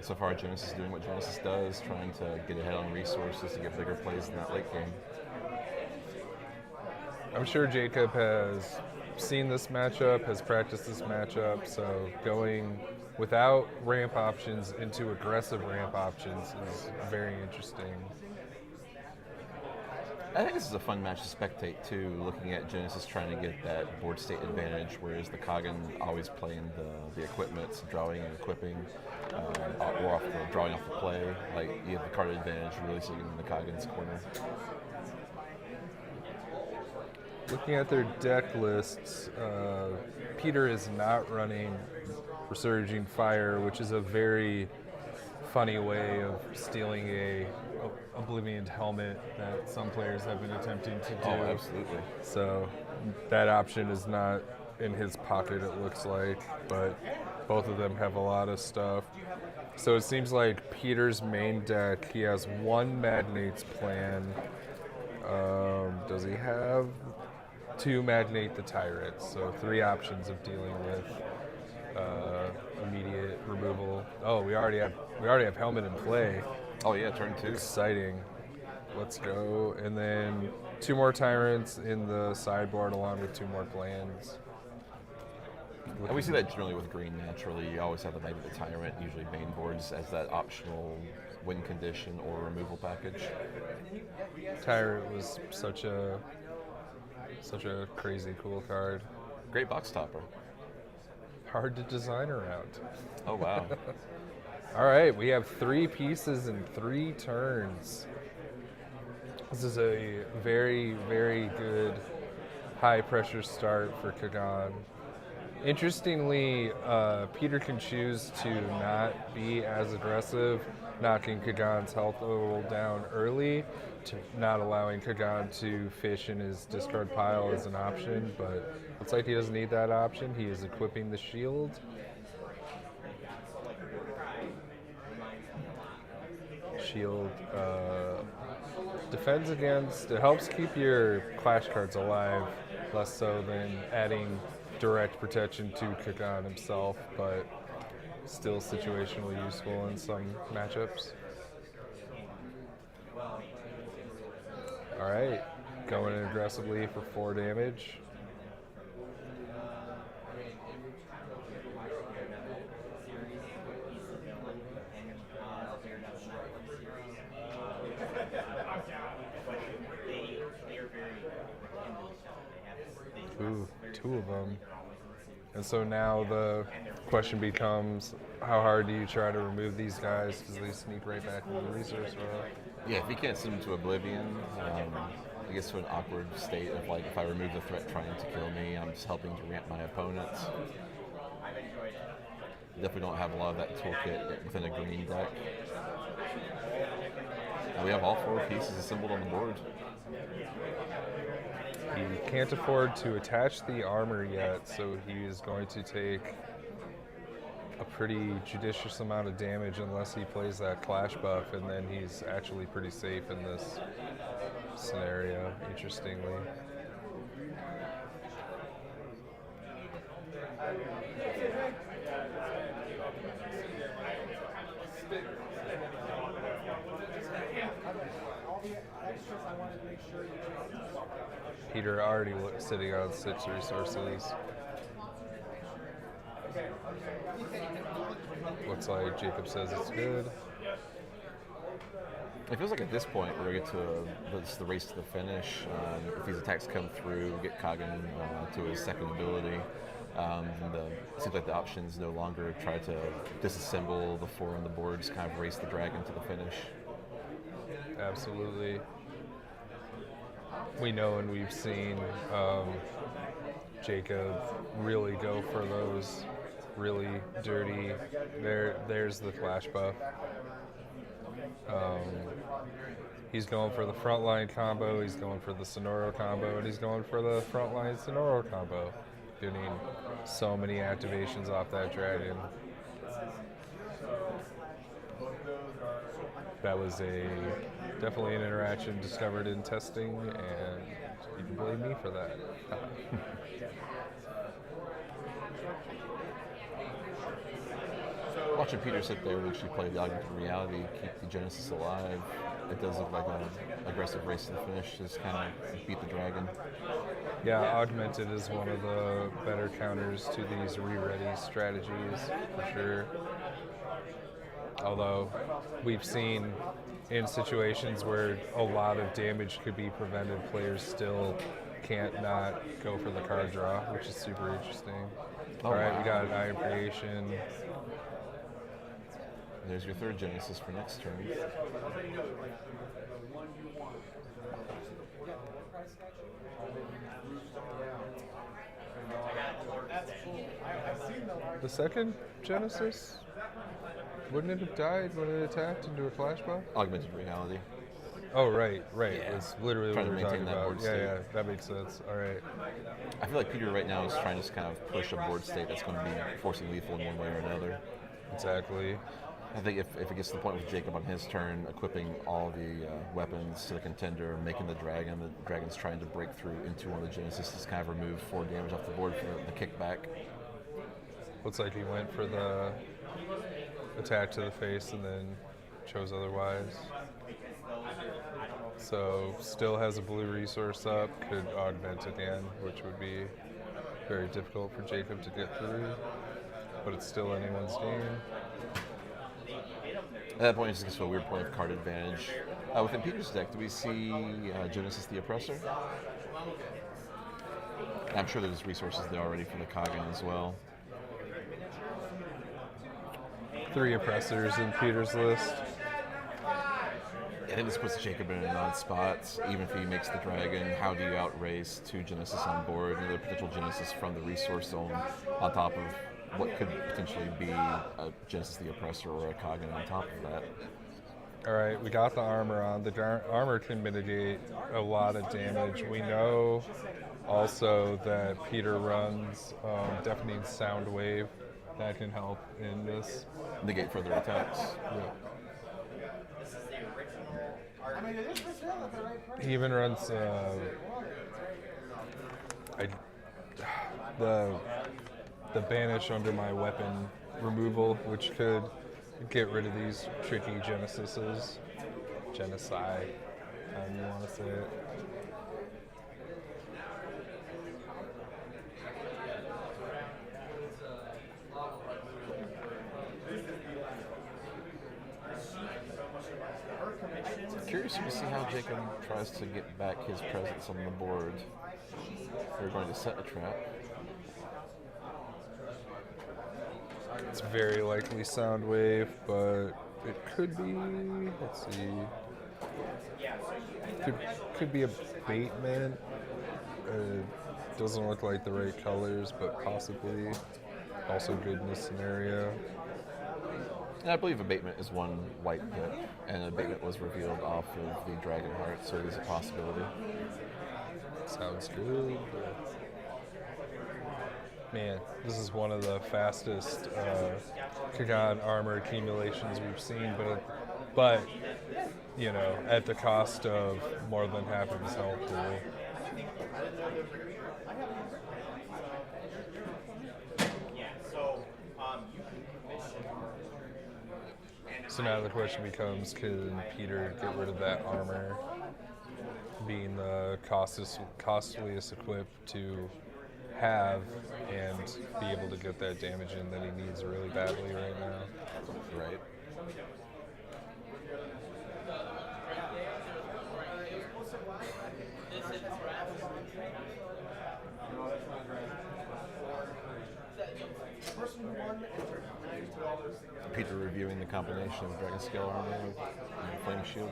So far, Genesis is doing what Genesis does, trying to get ahead on resources to get bigger plays in that late game. I'm sure Jacob has seen this matchup, has practiced this matchup, so going without ramp options into aggressive ramp options is very interesting. I think this is a fun match to spectate too, looking at Genesis trying to get that board state advantage, whereas the Kagan always playing the equipment, drawing and equipping, or drawing off the play. Like, you have the card advantage really sitting in the Kagan's corner. Looking at their deck lists, Peter is not running Resurging Fire, which is a very funny way of stealing a Oblivion helmet that some players have been attempting to do. Oh, absolutely. So that option is not in his pocket, it looks like, but both of them have a lot of stuff. So it seems like Peter's main deck, he has one Magnate's plan. Does he have two Magnate the Tyrants? So 3 options of dealing with immediate removal. Oh, we already have helmet in play. Oh yeah, turn 2. Exciting. Let's go. And then 2 more Tyrants in the sideboard along with 2 more plans. And we see that generally with green naturally. You always have the Magnet the Tyrant, usually main boards, as that optional win condition or removal package. Tyrant was such a crazy cool card. Great box topper. Hard to design around. Oh wow. All right, we have 3 pieces in 3 turns. This is a very, very good high pressure start for Kagan. Interestingly, Peter can choose to not be as aggressive, knocking Kagan's health level down early, to not allowing Kagan to fish in his discard pile as an option, but looks like he doesn't need that option. He is equipping the shield. Shield defends against, it helps keep your Clash cards alive, less so than adding direct protection to Kagan himself, but still situationally useful in some matchups. All right, going in aggressively for 4 damage. Ooh, 2 of them. And so now the question becomes, how hard do you try to remove these guys? Because they sneak right back into the resource row. Yeah, if you can't send him to Oblivion, it gets to an awkward state of like, if I remove the threat trying to kill me, I'm just helping to ramp my opponents. Definitely don't have a lot of that toolkit within a green deck. And we have all 4 pieces assembled on the board. He can't afford to attach the armor yet, so he is going to take a pretty judicious amount of damage unless he plays that Clash buff, and then he's actually pretty safe in this scenario, interestingly. Peter already sitting on 6 resources. Looks like Jacob says it's good. It feels like at this point we're going to get to it's the race to the finish. If these attacks come through, get Kagan to his second ability. It seems like the options no longer try to disassemble the 4 on the board, just kind of race the dragon to the finish. Absolutely. We know and we've seen Jacob really go for those really dirty. There's the flash buff. He's going for the frontline combo, he's going for the Sonoro combo, and he's going for the frontline Sonoro combo. Getting so many activations off that dragon. That was definitely an interaction discovered in testing, and you can blame me for that. Watching Peter sit there and actually play the augmented reality, keep the Genesis alive, it does look like an aggressive race to the finish, just kind of beat the dragon. Yeah, augmented is one of the better counters to these re-ready strategies, for sure. Although we've seen in situations where a lot of damage could be prevented, players still can't not go for the card draw, which is super interesting. Oh, all right, wow. We got an Iron Creation. There's your 3rd Genesis for next turn. The 2nd Genesis? Wouldn't it have died when it attacked into a flash buff? Augmented reality. Oh, right. Yeah. It's literally Trying what to we're talking maintain that about. board Yeah, state. yeah, that makes sense. All right. I feel like Peter right now is trying to just kind of push a board state that's going to be forcing lethal in one way or another. Exactly. I think if it gets to the point with Jacob on his turn, equipping all the weapons to the contender, making the dragon's trying to break through into one of the Genesis to kind of remove 4 damage off the board for the kickback. Looks like he went for the attack to the face and then chose otherwise. So still has a blue resource up, could augment again, which would be very difficult for Jacob to get through, but it's still anyone's game. At that point, it just gets to a weird point of card advantage. Within Peter's deck, do we see Genesis the Oppressor? I'm sure there's resources there already for the Kagan as well. 3 oppressors in Peter's list. I think this puts Jacob in an odd spot. Even if he makes the dragon, how do you outrace 2 Genesis on board, another potential Genesis from the resource zone on top of what could potentially be a Genesis the Oppressor or a Kagan on top of that? All right, we got the armor on. The armor can mitigate a lot of damage. We know also that Peter runs deafening sound wave that can help in this. Negate further attacks. He even runs the banish under my weapon removal, which could get rid of these tricky Genesises. Genocide, however you want to say it. Curious to see how Jacob tries to get back his presence on the board. We're going to set a trap. It's very likely Soundwave, but it could be. Let's see. Could be a Bateman. Doesn't look like the right colors, but possibly also good in this scenario. And I believe abatement is one white pip, and abatement was revealed off of the Dragon Heart, so it is a possibility. Sounds good. Man, this is one of the fastest Kagan armor accumulations we've seen, but you know, at the cost of more than half of his health pool. So now the question becomes, can Peter get rid of that armor, being the costliest equip to have, and be able to get that damage in that he needs really badly right now? Right. Peter reviewing the combination of Dragon Scale armor with Flame Shield.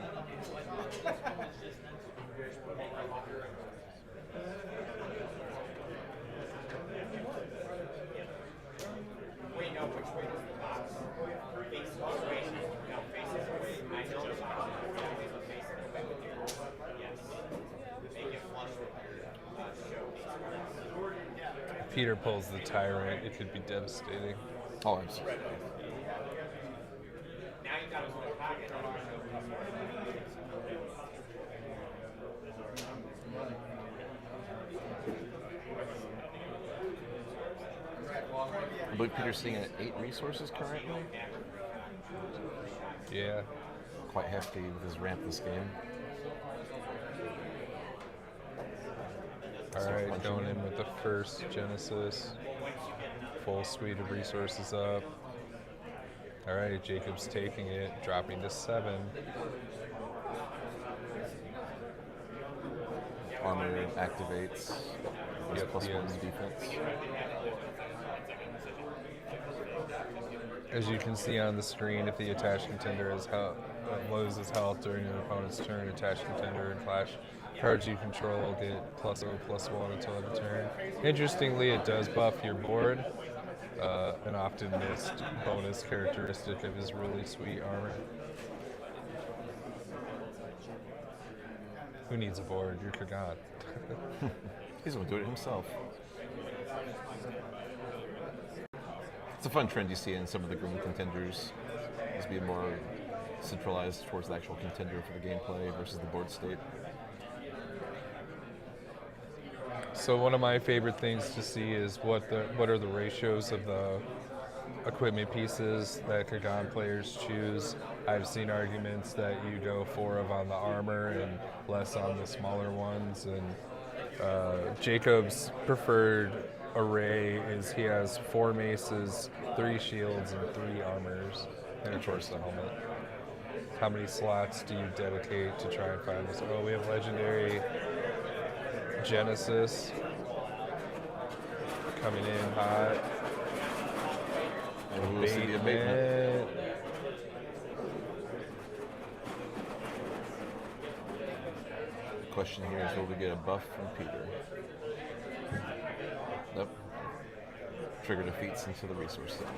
If Peter pulls the Tyrant, it could be devastating. Oh, absolutely. I believe Peter's sitting at 8 resources currently. Yeah. Quite hefty with his ramp this game. All right, going in with the first Genesis. Full suite of resources up. All right, Jacob's taking it, dropping to 7. Armor activates. Yep, Plus he 1 is. defense. As you can see on the screen, if the attached contender is loses his health during an opponent's turn, attached contender and Clash cards you control get +0/+1 until end of turn. Interestingly, it does buff your board, an often missed bonus characteristic of his really sweet armor. Who needs a board? You're Kagan. He's going to do it himself. It's a fun trend you see in some of the green contenders. Is being more centralized towards the actual contender for the gameplay versus the board state. So one of my favorite things to see is what are the ratios of the equipment pieces that Kagan players choose. I've seen arguments that you go 4 of on the armor and less on the smaller ones. And Jacob's preferred array is he has 4 maces, 3 shields, and 3 armors, and of course the helmet. How many slots do you dedicate to try and find this? Oh, we have legendary Genesis coming in hot. And we'll see the abatement. The question here is, will we get a buff from Peter? Nope. Trigger defeats into the resource zone.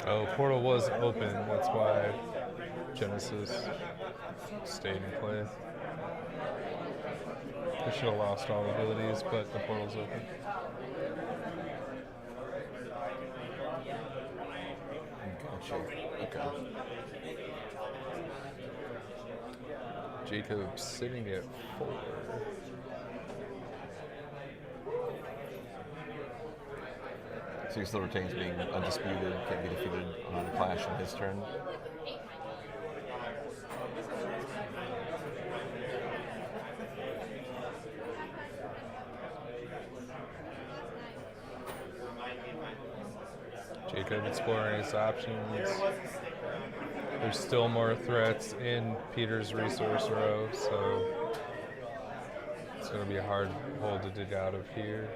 Oh, portal was open. That's why Genesis stayed in play. We should have lost all abilities, but the portal's open. Gotcha. Okay. Jacob sitting at 4. So he still retains being undisputed, can't be defeated on Clash on his turn. Jacob exploring his options. There's still more threats in Peter's resource row, so it's going to be a hard hole to dig out of here.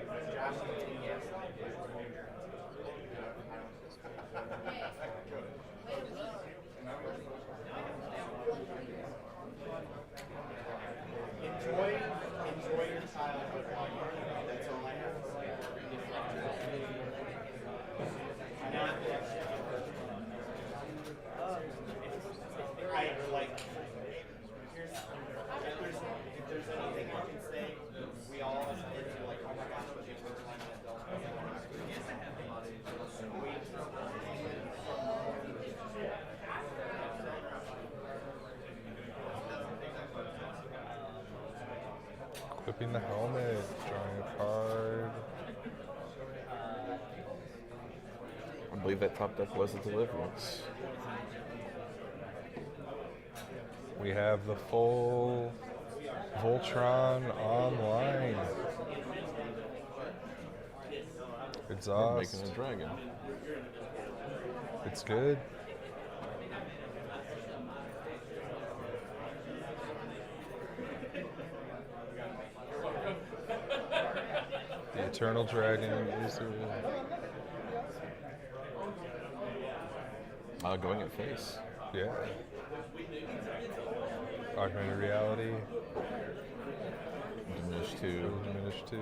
Enjoy your childhood while you're here. That's all I have to say. I like. Here's if there's anything I can say, we all as kids are like, oh my gosh, what you're playing an adult. Equipping the helmet, drawing a card. I believe that top deck was a Deliverance. We have the full Voltron online. Exhaust. Making a dragon. It's good. The Eternal Dragon is Going at face. yeah. Augmented reality. Diminish 2. Diminish 2.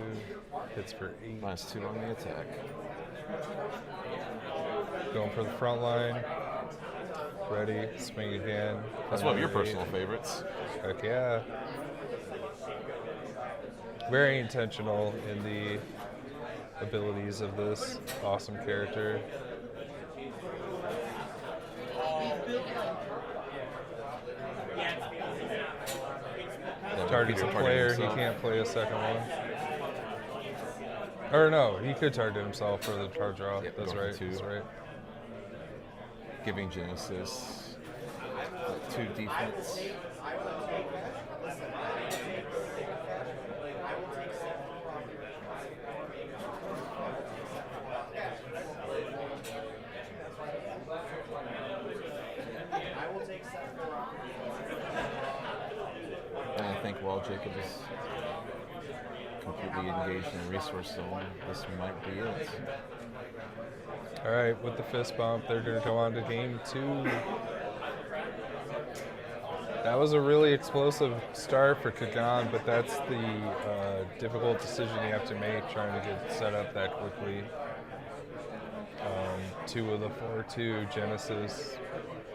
Hits for 8. -2 on the attack. Going for the front line. Ready. Swing again. That's one of your Another 8. personal favorites. Heck yeah. Very intentional in the abilities of this awesome character. Targets a player, he can't play a second one. Or no, he could target himself for the charge draw. Yep, That's go for right. 2. That's right. Giving Genesis 2 defense. And I think while Jacob is completely engaged in the resource zone, this might be it. All right, with the fist bump, they're going to go on to game 2. That was a really explosive start for Kagan, but that's the difficult decision you have to make trying to get set up that quickly. 2 of the 4-2 Genesis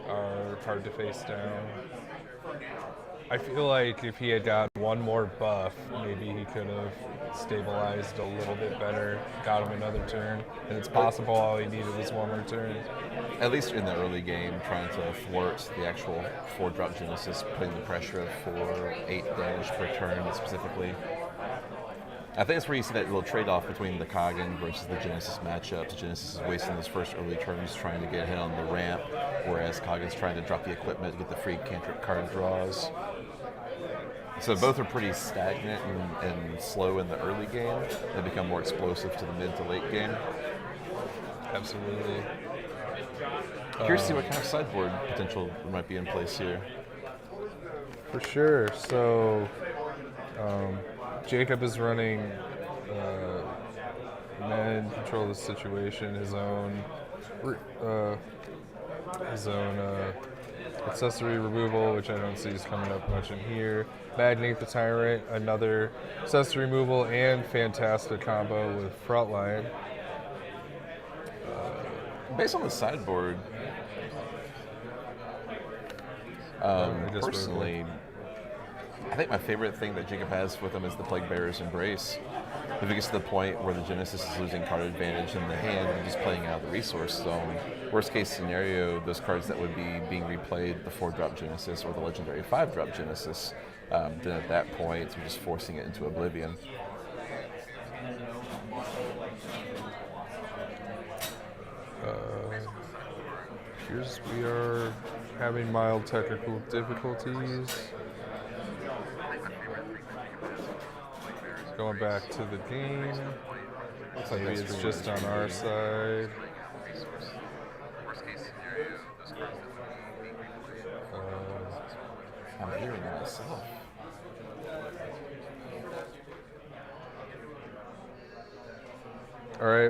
are hard to face down. I feel like if he had got one more buff, maybe he could have stabilized a little bit better, got him another turn, and it's possible all he needed was one more turn. At least in the early game, trying to thwart the actual 4-drop Genesis, putting the pressure for 8 damage per turn specifically. I think that's where you see that little trade-off between the Kagan versus the Genesis matchups. Genesis is wasting those first early turns trying to get ahead on the ramp, whereas Kagan's trying to drop the equipment to get the free cantrip card draws. So both are pretty stagnant and slow in the early game. They become more explosive to the mid to late game. Absolutely. Curious to see what kind of sideboard potential might be in place here. For sure. So, Jacob is running men control the situation, his own accessory removal, which I don't see is coming up much in here. Magnate the Tyrant, another accessory removal and fantastic combo with Frontline. Based on the sideboard, personally, I think my favorite thing that Jacob has with him is the Plague Bearer's Embrace. If it gets to the point where the Genesis is losing card advantage in the hand and just playing out of the resource zone, worst case scenario, those cards that would be being replayed, the 4-drop Genesis or the legendary 5-drop Genesis, then at that point, you're just forcing it into oblivion. Here's we are having mild technical difficulties. Going back to the game. Maybe it's just on our side. I'm hearing it myself. All right.